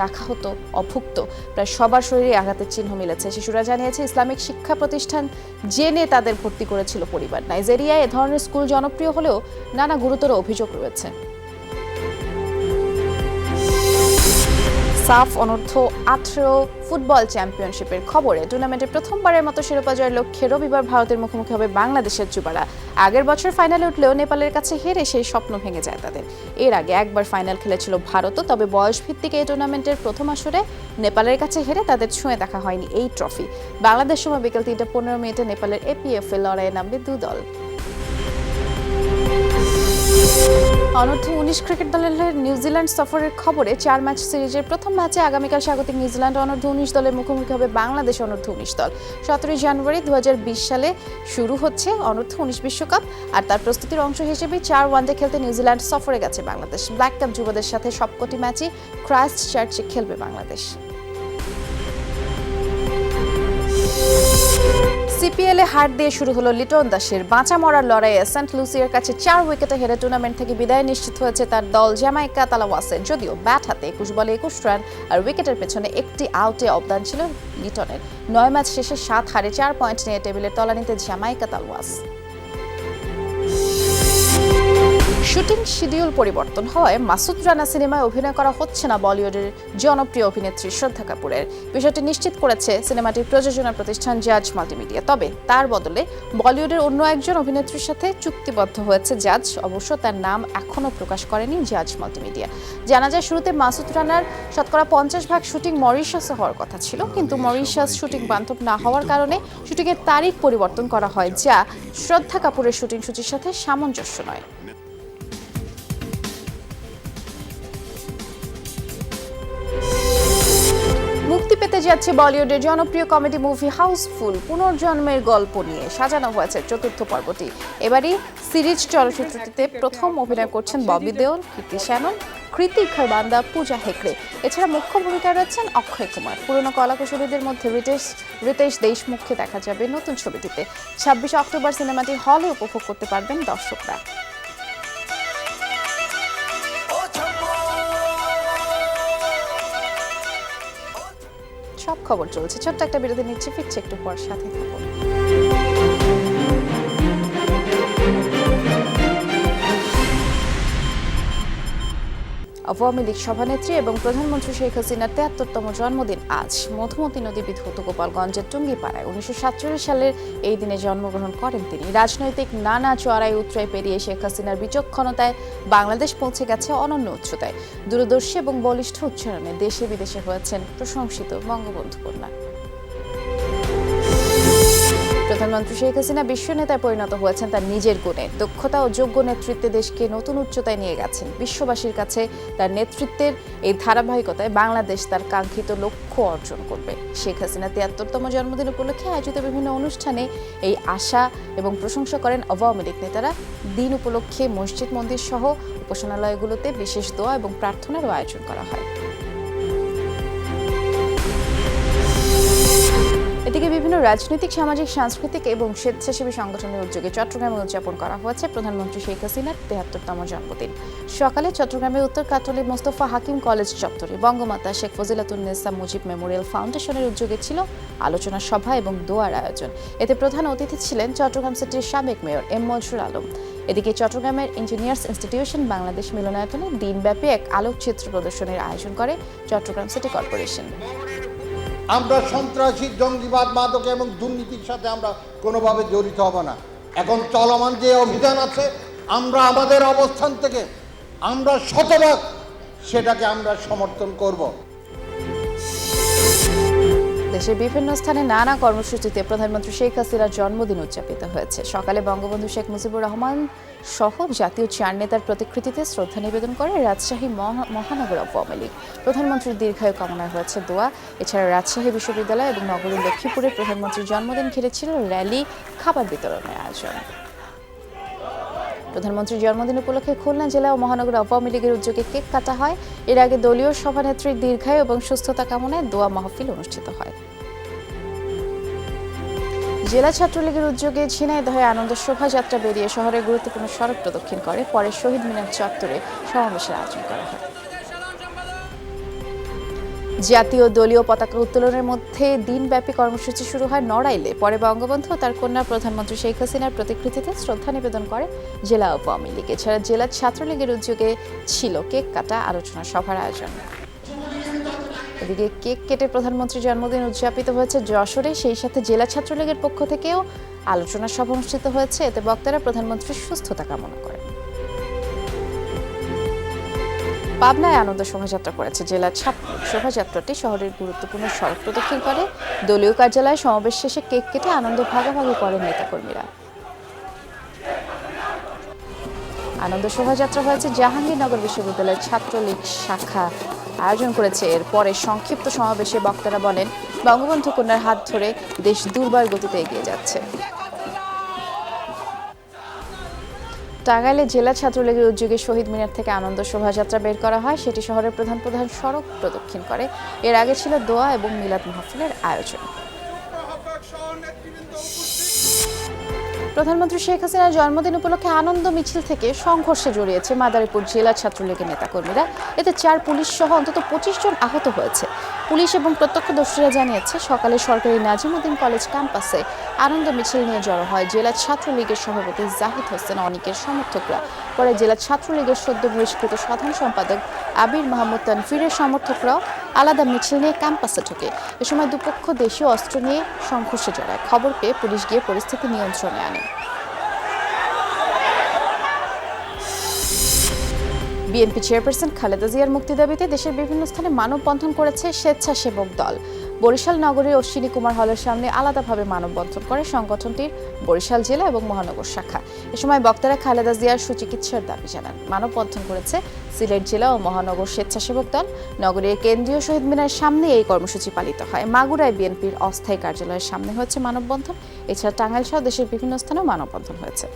রাখা হতো অভুক্ত। প্রায় সবার শরীরে আঘাতের চিহ্ন মিলেছে। শিশুরা জানিয়েছে ইসলামিক শিক্ষা প্রতিষ্ঠান জেনে তাদের ভর্তি করেছিল পরিবার। নাইজেরিয়ায় এ ধরনের স্কুল জনপ্রিয় হলেও নানা গুরুতর অভিযোগ রয়েছে। সাফ অনূর্ধ্ব 18 ফুটবল চ্যাম্পিয়নশিপের খবরে টুর্নামেন্টে প্রথমবারের মতো শিরোপা জয়ের লক্ষ্যে রবিবার ভারতের মুখোমুখি হবে বাংলাদেশের যুবারা। আগের বছর ফাইনালে উঠলেও নেপালের কাছে হেরে সেই স্বপ্ন ভেঙে যায় তাদের। এর আগে একবার ফাইনাল খেলেছিল ভারতও, তবে বয়স ভিত্তিক এই টুর্নামেন্টের প্রথম আসরে নেপালের কাছে হেরে তাদের ছুঁয়ে দেখা হয়নি এই ট্রফি। বাংলাদেশ সময় বিকেল 3:15 নেপালের এপিএফ-এ লড়াইয়ে নামবে 2 দল। অনূর্ধ্ব 19 ক্রিকেট দলের নিউজিল্যান্ড সফরের খবরে 4 ম্যাচ সিরিজের প্রথম ম্যাচে আগামীকাল স্বাগতিক নিউজিল্যান্ড অনূর্ধ্ব 19 দলের মুখোমুখি হবে বাংলাদেশ অনূর্ধ্ব 19 দল। 17 জানুয়ারি 2020 সালে শুরু হচ্ছে অনূর্ধ্ব 19 বিশ্বকাপ, আর তার প্রস্তুতির অংশ হিসেবে 4 ওয়ানডে খেলতে নিউজিল্যান্ড সফরে গেছে বাংলাদেশ। ব্ল্যাক কাপ যুবদের সাথে সবকটি ম্যাচই ক্রাইস্ট চার্চে খেলবে বাংলাদেশ। সিপিএলে হার দিয়ে শুরু হলো লিটন দাসের বাঁচা মরার লড়াইয়ে সেন্ট লুসিয়ার কাছে 4 উইকেটে হেরে টুর্নামেন্ট থেকে বিদায় নিশ্চিত হয়েছে তার দল জ্যামাইকা তালাওয়াসের। যদিও ব্যাট হাতে 21 বলে 21 রান আর উইকেটের পেছনে একটি আউটে অবদান ছিল লিটনের। 9 ম্যাচ শেষে 7 হারে 4 পয়েন্ট নিয়ে টেবিলের তলানিতে জ্যামাইকা তালাওয়াস। শুটিং শিডিউল পরিবর্তন হওয়ায় মাসুদ রানা সিনেমায় অভিনয় করা হচ্ছে না বলিউডের জনপ্রিয় অভিনেত্রী শ্রদ্ধা কাপুরের। বিষয়টি নিশ্চিত করেছে সিনেমাটির প্রযোজনা প্রতিষ্ঠান জাজ মাল্টিমিডিয়া। তবে তার বদলে বলিউডের অন্য একজন অভিনেত্রীর সাথে চুক্তিবদ্ধ হয়েছে জাজ। অবশ্য তার নাম এখনও প্রকাশ করেনি জাজ মাল্টিমিডিয়া। জানা যায় শুরুতে মাসুদ রানার শতকরা 50% শুটিং মরিশাসে হওয়ার কথা ছিল, কিন্তু মরিশাস শুটিং বান্ধব না হওয়ার কারণে শুটিংয়ের তারিখ পরিবর্তন করা হয়, যা শ্রদ্ধা কাপুরের শুটিং সূচির সাথে সামঞ্জস্য নয়। মুক্তি পেতে যাচ্ছে বলিউডের জনপ্রিয় কমেডি মুভি হাউসফুল। পুনর্জন্মের গল্প নিয়ে সাজানো হয়েছে 4র্থ পর্বটি। এবারই সিরিজ চলচ্চিত্রটিতে প্রথম অভিনয় করছেন ববি দেওল, কীর্তি শ্যানন, কৃতি খরবান্দা, পূজা হেগড়ে। এছাড়া মুখ্য ভূমিকায় রয়েছেন অক্ষয় কুমার। পুরনো কলাকুশলীদের মধ্যে রিতেশ দেশমুখকে দেখা যাবে নতুন ছবিটিতে। 26 অক্টোবর সিনেমাটি হলে উপভোগ করতে পারবেন দর্শকরা। সব খবর চলছে, ছোট্ট একটা বিরতি নিচ্ছে, ফিরছে একটু পর, সাথে থাকুন। আওয়ামী লীগ সভানেত্রী এবং প্রধানমন্ত্রী শেখ হাসিনার 73তম জন্মদিন আজ। মধুমতি নদী বিধৌত গোপালগঞ্জের টুঙ্গিপাড়ায় 1947 সালের এই দিনে জন্মগ্রহণ করেন তিনি। রাজনৈতিক নানা চড়াই উতরাই পেরিয়ে শেখ হাসিনার বিচক্ষণতায় বাংলাদেশ পৌঁছে গেছে অনন্য উচ্চতায়। দূরদর্শী এবং বলিষ্ঠ উচ্চারণে দেশে বিদেশে হয়েছেন প্রশংসিত বঙ্গবন্ধু কন্যা। প্রধানমন্ত্রী শেখ হাসিনা বিশ্ব নেতায় পরিণত হয়েছেন তার নিজের গুণে। দক্ষতা ও যোগ্য নেতৃত্বে দেশকে নতুন উচ্চতায় নিয়ে গেছেন। বিশ্ববাসীর কাছে তার নেতৃত্বের এই ধারাবাহিকতায় বাংলাদেশ তার কাঙ্ক্ষিত লক্ষ্য অর্জন করবে। শেখ হাসিনা 73তম জন্মদিন উপলক্ষে আয়োজিত বিভিন্ন অনুষ্ঠানে এই আশা এবং প্রশংসা করেন আওয়ামী লীগ নেতারা। দিন উপলক্ষে মসজিদ মন্দির সহ উপাসনালয়গুলোতে বিশেষ দোয়া এবং প্রার্থনারও আয়োজন করা হয়। এদিকে বিভিন্ন রাজনৈতিক, সামাজিক, সাংস্কৃতিক এবং স্বেচ্ছাসেবী সংগঠনের উদ্যোগে চট্টগ্রামে উদযাপন করা হয়েছে প্রধানমন্ত্রী শেখ হাসিনার 73তম জন্মদিন। সকালে চট্টগ্রামের উত্তর কাটলি মোস্তফা হাকিম কলেজ চত্বরে বঙ্গমাতা শেখ ফজিলাতুন্নেসা মুজিব মেমোরিয়াল ফাউন্ডেশনের উদ্যোগে ছিল আলোচনা সভা এবং দোয়ার আয়োজন। এতে প্রধান অতিথি ছিলেন চট্টগ্রাম সিটির সাবেক মেয়র এম মনসুর আলম। এদিকে চট্টগ্রামের ইঞ্জিনিয়ার্স ইনস্টিটিউশন বাংলাদেশ মিলনায়তনে দিনব্যাপী এক আলোকচিত্র প্রদর্শনীর আয়োজন করে চট্টগ্রাম সিটি কর্পোরেশন। আমরা সন্ত্রাসী, জঙ্গিবাদ, মাদক এবং দুর্নীতির সাথে আমরা কোনোভাবে জড়িত হব না। এখন চলমান যে অভিযান আছে আমরা আমাদের অবস্থান থেকে আমরা শতভাগ সেটাকে আমরা সমর্থন করব। দেশের বিভিন্ন স্থানে নানা কর্মসূচিতে প্রধানমন্ত্রী শেখ হাসিনার জন্মদিন উদযাপিত হয়েছে। সকালে বঙ্গবন্ধু শেখ মুজিবুর রহমান সহ জাতীয় 4 নেতার প্রতিকৃতিতে শ্রদ্ধা নিবেদন করে রাজশাহী মহানগর আওয়ামী লীগ। প্রধানমন্ত্রীর দীর্ঘায়ু কামনায় হয়েছে দোয়া। এছাড়া রাজশাহী বিশ্ববিদ্যালয় এবং নগরীর লক্ষ্মীপুরে প্রধানমন্ত্রীর জন্মদিন ঘিরে ছিল র্যালি, খাবার বিতরণের আয়োজন। প্রধানমন্ত্রীর জন্মদিন উপলক্ষে খুলনা জেলা ও মহানগর আওয়ামী লীগের উদ্যোগে কেক কাটা হয়। এর আগে দলীয় সভানেত্রীর দীর্ঘায়ু এবং সুস্থতা কামনায় দোয়া মাহফিল অনুষ্ঠিত হয়। জেলা ছাত্রলীগের উদ্যোগে ঝিনাইদহে আনন্দ শোভাযাত্রা বেরিয়ে শহরের গুরুত্বপূর্ণ সড়ক প্রদক্ষিণ করে। পরে শহীদ মিনার চত্বরে সমাবেশের আয়োজন করা হয়। জাতীয় দলীয় পতাকা উত্তোলনের মধ্যে দিনব্যাপী কর্মসূচি শুরু হয় নড়াইলে। পরে বঙ্গবন্ধু ও তার কন্যা প্রধানমন্ত্রী শেখ হাসিনার প্রতিকৃতিতে শ্রদ্ধা নিবেদন করে জেলা আওয়ামী লীগ। এছাড়া জেলা ছাত্রলীগের উদ্যোগে ছিল কেক কাটা, আলোচনা সভার আয়োজন। এদিকে কেক কেটে প্রধানমন্ত্রীর জন্মদিন উদযাপিত হয়েছে যশোরে। সেই সাথে জেলা ছাত্রলীগের পক্ষ থেকেও আলোচনা সভা অনুষ্ঠিত হয়েছে। এতে বক্তারা প্রধানমন্ত্রীর সুস্থতা কামনা করেন। পাবনায় আনন্দ শোভাযাত্রা করেছে জেলা ছাত্রলীগ। শোভাযাত্রাটি শহরের গুরুত্বপূর্ণ সড়ক প্রদক্ষিণ করে। দলীয় কার্যালয়ে সমাবেশ শেষে কেক কেটে আনন্দ ভাগাভাগি করেন নেতাকর্মীরা। আনন্দ শোভাযাত্রা হয়েছে জাহাঙ্গীরনগর বিশ্ববিদ্যালয়ের ছাত্রলীগ শাখা আয়োজন করেছে। এরপরে সংক্ষিপ্ত সমাবেশে বক্তারা বলেন, বঙ্গবন্ধু কন্যার হাত ধরে দেশ দুর্বার গতিতে এগিয়ে যাচ্ছে। টাঙ্গাইলে জেলা ছাত্রলীগের উদ্যোগে শহীদ মিনার থেকে আনন্দ শোভাযাত্রা বের করা হয়। সেটি শহরের প্রধান প্রধান সড়ক প্রদক্ষিণ করে। এর আগে ছিল দোয়া এবং মিলাদ মাহফিলের আয়োজন। প্রধানমন্ত্রী শেখ হাসিনার জন্মদিন উপলক্ষে আনন্দ মিছিল থেকে সংঘর্ষে জড়িয়েছে মাদারীপুর জেলা ছাত্রলীগের নেতাকর্মীরা। এতে 4 পুলিশ সহ অন্তত 25 জন আহত হয়েছে। পুলিশ এবং প্রত্যক্ষদর্শীরা জানিয়েছে, সকালে সরকারি নাজিমউদ্দিন কলেজ ক্যাম্পাসে আনন্দ মিছিল নিয়ে জড়ো হয় জেলা ছাত্রলীগের সভাপতি জাহিদ হোসেন অনিকের সমর্থকরা। পরে জেলা ছাত্রলীগের সদ্য বহিষ্কৃত সাধারণ সম্পাদক আবির মাহমুদ তানফিরের সমর্থকরাও আলাদা মিছিল নিয়ে ক্যাম্পাসে ঢোকে। এ সময় দুপক্ষ দেশীয় অস্ত্র নিয়ে সংঘর্ষে জড়ায়। খবর পেয়ে পুলিশ গিয়ে পরিস্থিতি নিয়ন্ত্রণে আনে। বিএনপি চেয়ারপারসন খালেদা জিয়ার মুক্তি দাবিতে দেশের বিভিন্ন স্থানে মানববন্ধন করেছে স্বেচ্ছাসেবক দল। বরিশাল নগরীর অশ্বিনী কুমার হলের সামনে আলাদাভাবে মানববন্ধন করে সংগঠনটির বরিশাল জেলা এবং মহানগর শাখা। এ সময় বক্তারা খালেদা জিয়ার সুচিকিৎসার দাবি জানান। মানববন্ধন করেছে সিলেট জেলা ও মহানগর স্বেচ্ছাসেবক দল। নগরীর কেন্দ্রীয় শহীদ মিনার সামনে এই কর্মসূচি পালিত হয়। মাগুরায় বিএনপির অস্থায়ী কার্যালয়ের সামনে হয়েছে মানববন্ধন। এছাড়া টাঙ্গাইল সহ দেশের বিভিন্ন স্থানেও মানববন্ধন হয়েছে।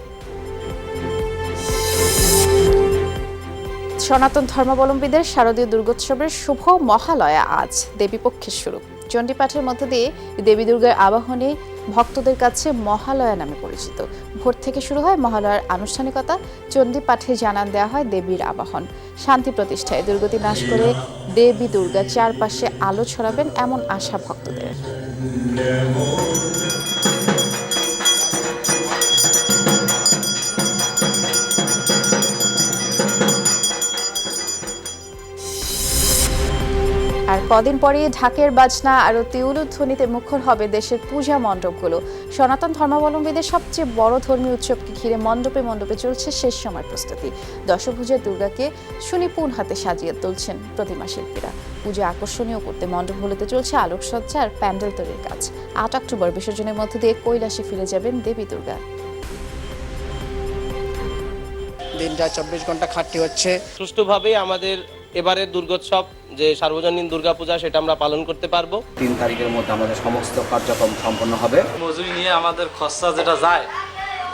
সনাতন ধর্মাবলম্বীদের শারদীয় দুর্গোৎসবের শুভ মহালয়া আজ দেবীপক্ষের শুরু। চণ্ডীপাঠের মধ্য দিয়ে দেবী দুর্গার আবাহনে ভক্তদের কাছে মহালয়া নামে পরিচিত। ভোর থেকে শুরু হয় মহালয়ার আনুষ্ঠানিকতা। চণ্ডীপাঠে জানান দেওয়া হয় দেবীর আবাহন। শান্তি প্রতিষ্ঠায় দুর্গতি নাশ করে দেবী দুর্গা চারপাশে আলো ছড়াবেন এমন আশা ভক্তদের। আর কদিন পরে ঢাকের বাজনা আরতি উলুধ্বনিতে মুখর হবে দেশের পূজা মণ্ডপগুলো। সনাতন ধর্মাবলম্বীদের সবচেয়ে বড় ধর্মীয় উৎসবকে ঘিরে মণ্ডপে মণ্ডপে চলছে শেষ সময় প্রস্তুতি। দশভুজা দুর্গাকে সুনিপুণ হাতে সাজিয়ে তুলছেন প্রতিমা শিল্পীরা। পূজা আকর্ষণীয় করতে মণ্ডপগুলোতে চলছে আলোকসজ্জা আর প্যান্ডেল তৈরির কাজ। 8 অক্টোবর বিসর্জনের মধ্য দিয়ে কৈলাসে ফিরে যাবেন দেবী দুর্গা। দিনটা 24 ঘন্টা খাটতে হচ্ছে। সুষ্ঠুভাবে আমাদের এবারের দুর্গোৎসব যে সার্বজনীন দুর্গাপূজা সেটা আমরা পালন করতে পারবো। 3 তারিখের মধ্যে আমাদের সমস্ত কার্যক্রম সম্পন্ন হবে। মজুরি নিয়ে আমাদের খরচা যেটা যায়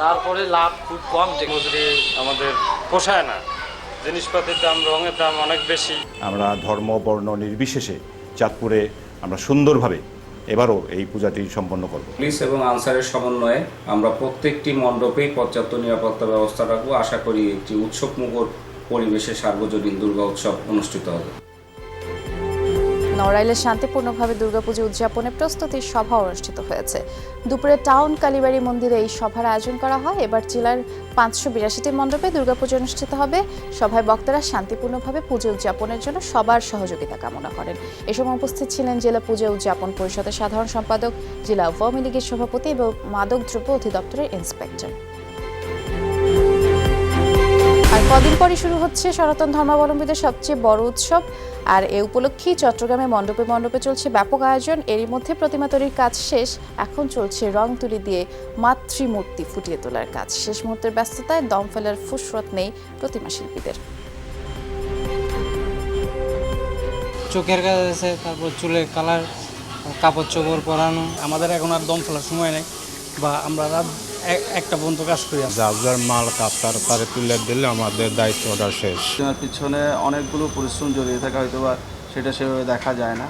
তারপরে লাভ খুব কম। মজুরি আমাদের পোষায় না, জিনিসপাতির দাম রঙের দাম অনেক বেশি। আমরা ধর্ম বর্ণ নির্বিশেষে চাঁদপুরে আমরা সুন্দরভাবে এবারও এই পূজাটি সম্পন্ন করব। পুলিশ এবং আনসারের সমন্বয়ে আমরা প্রত্যেকটি মণ্ডপেই পর্যাপ্ত নিরাপত্তা ব্যবস্থা রাখবো। আশা করি একটি উৎসবমুখর পরিবেশে সার্বজনীন দুর্গা উৎসব অনুষ্ঠিত হবে। নড়াইলে শান্তিপূর্ণভাবে দুর্গাপুজো উদযাপনের প্রস্তুতির সভা অনুষ্ঠিত হয়েছে। দুপুরে টাউন কালীবাড়ি মন্দিরে এই সভার আয়োজন করা হয়। এবার জেলার 582টি মণ্ডপে দুর্গাপুজো অনুষ্ঠিত হবে। সভায় বক্তারা শান্তিপূর্ণভাবে পুজো উদযাপনের জন্য সবার সহযোগিতা কামনা করেন। এ সময় উপস্থিত ছিলেন জেলা পূজা উদযাপন পরিষদের সাধারণ সম্পাদক, জেলা আওয়ামী লীগের সভাপতি এবং মাদকদ্রব্য অধিদপ্তরের ইন্সপেক্টর। আর কদিন পরই শুরু হচ্ছে সনাতন ধর্মাবলম্বীদের সবচেয়ে বড় উৎসব। আর এ উপলক্ষেই চট্টগ্রামে মণ্ডপে মণ্ডপে চলছে ব্যাপক আয়োজন। এরই মধ্যে প্রতিমা তৈরির কাজ শেষ, এখন চলছে রং তুলি দিয়ে মাতৃমূর্তি ফুটিয়ে তোলার কাজ। শেষ মুহূর্তের ব্যস্ততায় দম ফেলার ফুসরত নেই প্রতিমা শিল্পীদের। চোখের কাজ আছে, তারপর চুলের কালার, কাপড় চোপড় পরানো। আমাদের এখন আর দম ফেলার সময় নেই, বা আমরা রাত একটা পর্যন্ত কাজ করি। যার মাল কাজটার পারে তুলে দিলে আমাদের দায়িত্বটা শেষ। পিছনে অনেকগুলো পরিশ্রম জড়িয়ে থাকে, হয়তো বা সেটা সেভাবে দেখা যায় না।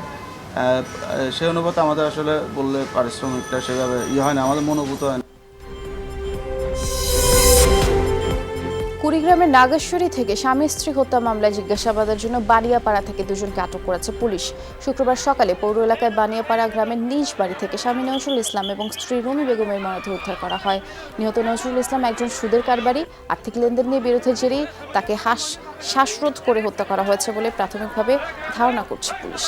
সেই অনুপাতে আমাদের আসলে বললে পারিশ্রমিকটা সেভাবে হয় না, আমাদের মনোভূত হয় না। কুড়িগ্রামের নাগেশ্বরী থেকে স্বামী স্ত্রী হত্যা মামলায় জিজ্ঞাসাবাদের জন্য বানিয়াপাড়া থেকে দুজনকে আটক করেছে পুলিশ। শুক্রবার সকালে পৌর এলাকায় বানিয়াপাড়া গ্রামের নিজ বাড়ি থেকে স্বামী নজরুল ইসলাম এবং স্ত্রী রুমি বেগমের মরদেহ উদ্ধার করা হয়। নিহত নজরুল ইসলাম একজন সুদের কারবারি। আর্থিক লেনদেন নিয়ে বিরোধের জেরেই তাকে শ্বাসরোধ করে হত্যা করা হয়েছে বলে প্রাথমিকভাবে ধারণা করছে পুলিশ।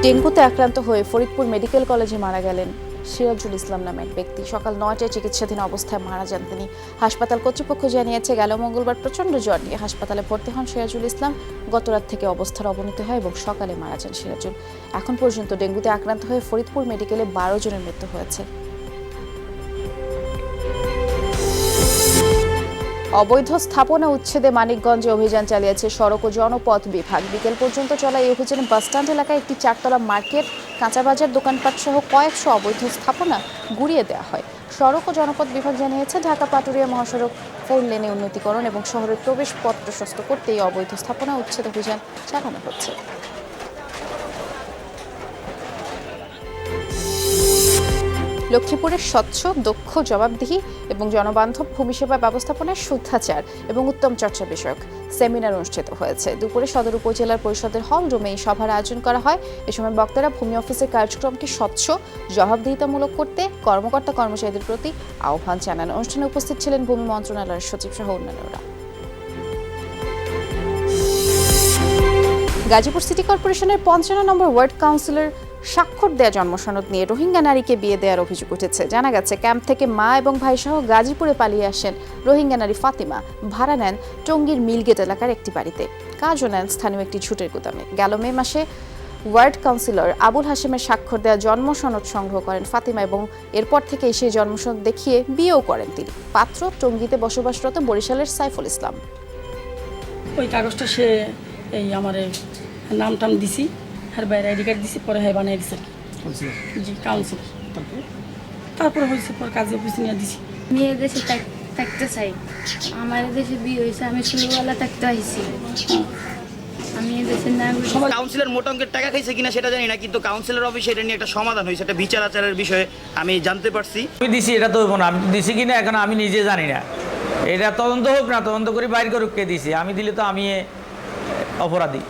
ডেঙ্গুতে আক্রান্ত হয়ে ফরিদপুর মেডিকেল কলেজে মারা গেলেন সিরাজুল ইসলাম নামে এক ব্যক্তি। সকাল 9টায় চিকিৎসাধীন অবস্থায় মারা যান তিনি। হাসপাতাল কর্তৃপক্ষ জানিয়েছে, গেল মঙ্গলবার প্রচণ্ড জ্বর নিয়ে হাসপাতালে ভর্তি হন সিরাজুল ইসলাম। গত রাত থেকে অবস্থার অবনতি হয় এবং সকালে মারা যান সিরাজুল। এখন পর্যন্ত ডেঙ্গুতে আক্রান্ত হয়ে ফরিদপুর মেডিকেলে 12 জনের মৃত্যু হয়েছে। অবৈধ স্থাপনা উচ্ছেদে মানিকগঞ্জে অভিযান চালিয়েছে সড়ক ও জনপথ বিভাগ। বিকেল পর্যন্ত চলা এই অভিযানে বাসস্ট্যান্ড এলাকায় একটি 4তলা মার্কেট, কাঁচা বাজার, দোকানপাট সহ কয়েকশো অবৈধ স্থাপনা গুড়িয়ে দেওয়া হয়। সড়ক ও জনপথ বিভাগ জানিয়েছে, ঢাকা পাটুরিয়া মহাসড়ক 4 লেনে উন্নতিকরণ এবং শহরের প্রবেশ পথ প্রশস্ত করতে এই অবৈধ স্থাপনা উচ্ছেদ অভিযান চালানো হচ্ছে। লক্ষ্মীপুরের স্বচ্ছ, দক্ষ, জবাবদিহি এবং জনবান্ধব ভূমি সেবা ব্যবস্থাপনার শুদ্ধাচার এবং উত্তম চর্চা বিষয়ক সেমিনার অনুষ্ঠিত হয়েছে। দুপুরে সদর উপজেলার পরিষদের হল রুমে এই সভার আয়োজন করা হয়। এ সময় বক্তারা ভূমি অফিসের কার্যক্রমকে স্বচ্ছ, জবাবদিহিতামূলক করতে কর্মকর্তা কর্মচারীদের প্রতি আহ্বান জানান। অনুষ্ঠানে উপস্থিত ছিলেন ভূমি মন্ত্রণালয়ের সচিব সহ অন্যান্যরা। গাজীপুর সিটি কর্পোরেশনের 55 নম্বর ওয়ার্ড কাউন্সিলর স্বাক্ষর দেয়া জন্মসনদ নিয়ে রোহিঙ্গা নারীকে বিয়ে দেওয়ার অভিযোগ উঠেছে। জানা গেছে, ক্যাম্প থেকে মা এবং ভাই সহ গাজীপুরে পালিয়ে আসেন রোহিঙ্গা নারী ফাতিমা। ভাড়া নেন টঙ্গীর মিলগেট এলাকার একটি বাড়িতে, কাজও নেন স্থানীয় একটি ঝুটের গুদামে। গেল মে মাসে ওয়ার্ড কাউন্সিলর আবুল হাশেমের স্বাক্ষর দেওয়া জন্মসনদ সংগ্রহ করেন ফাতিমা এবং এরপর থেকে সেই জন্মসনদ দেখিয়ে বিয়েও করেন তিনি। পাত্র টঙ্গীতে বসবাসরত বরিশালের সাইফুল ইসলাম। ওই কাগজটা সে এই আমার নাম টাম দিছি, আর বাইরে আইডি কার্ড দিছি, পরে হ্যাঁ বানিয়ে দিছে জি কাউন্সিলর। তারপরে হয়েছে পরে কাজে অফিসে নিয়ে দিছি। মেয়ে দেশে থাকতে চাই, আমার দেশে বিয়ে হয়েছে, আমি ছোটবেলা থাকতে আইছি। আমি দেশের নাম কাউন্সিলর মোটা অঙ্কের টাকা খাইছে কিনা সেটা জানি না, কিন্তু কাউন্সিলর অফিসে এটা নিয়ে একটা সমাধান হয়েছে, একটা বিচার আচারের বিষয়ে আমি জানতে পারছি। আমি দিছি, এটা তো না আমি দিছি কিনা এখন আমি নিজে জানি না। এটা তদন্ত হোক না, তদন্ত করে বাইর করুক কে দিছি। আমি দিলে তো আমি অপরাধী।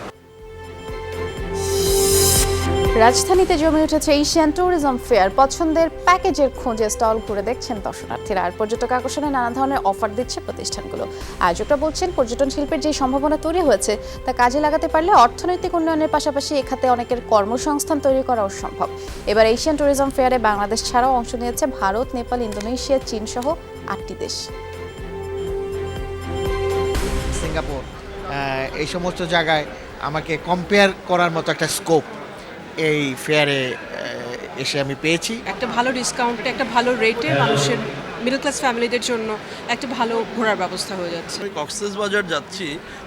রাজধানীতে জমে উঠেছে এশিয়ান ট্যুরিজম ফেয়ার। পছন্দের প্যাকেজের খোঁজে স্টল ঘুরে দেখছেন দর্শনার্থীরা। আর পর্যটক আকর্ষণে নানা ধরনের অফার দিচ্ছে প্রতিষ্ঠানগুলো। আয়োজকরা বলছেন, পর্যটন শিল্পের যে সম্ভাবনা তৈরি হয়েছে তা কাজে লাগাতে পারলে অর্থনৈতিক উন্নয়নের পাশাপাশি এ খাতে অনেকের কর্মসংস্থান তৈরি করাও সম্ভব। এবার এশিয়ান ট্যুরিজম ফেয়ারে বাংলাদেশ ছাড়াও অংশ নিয়েছে ভারত, নেপাল, ইন্দোনেশিয়া, চীন সহ 8টি দেশ। সিঙ্গাপুর, এই সমস্ত জায়গায় আমাকে কম্পেয়ার করার মতো একটা স্কোপ এই ফেয়ারে এসে আমি পেয়েছি। একটা ভালো ডিসকাউন্টে, একটা ভালো রেটে মানুষের মিডল ক্লাস ফ্যামিলিদের জন্য একটা ভালো ঘোরার ব্যবস্থা হয়ে যাচ্ছে। আমি কক্সবাজার যাচ্ছি,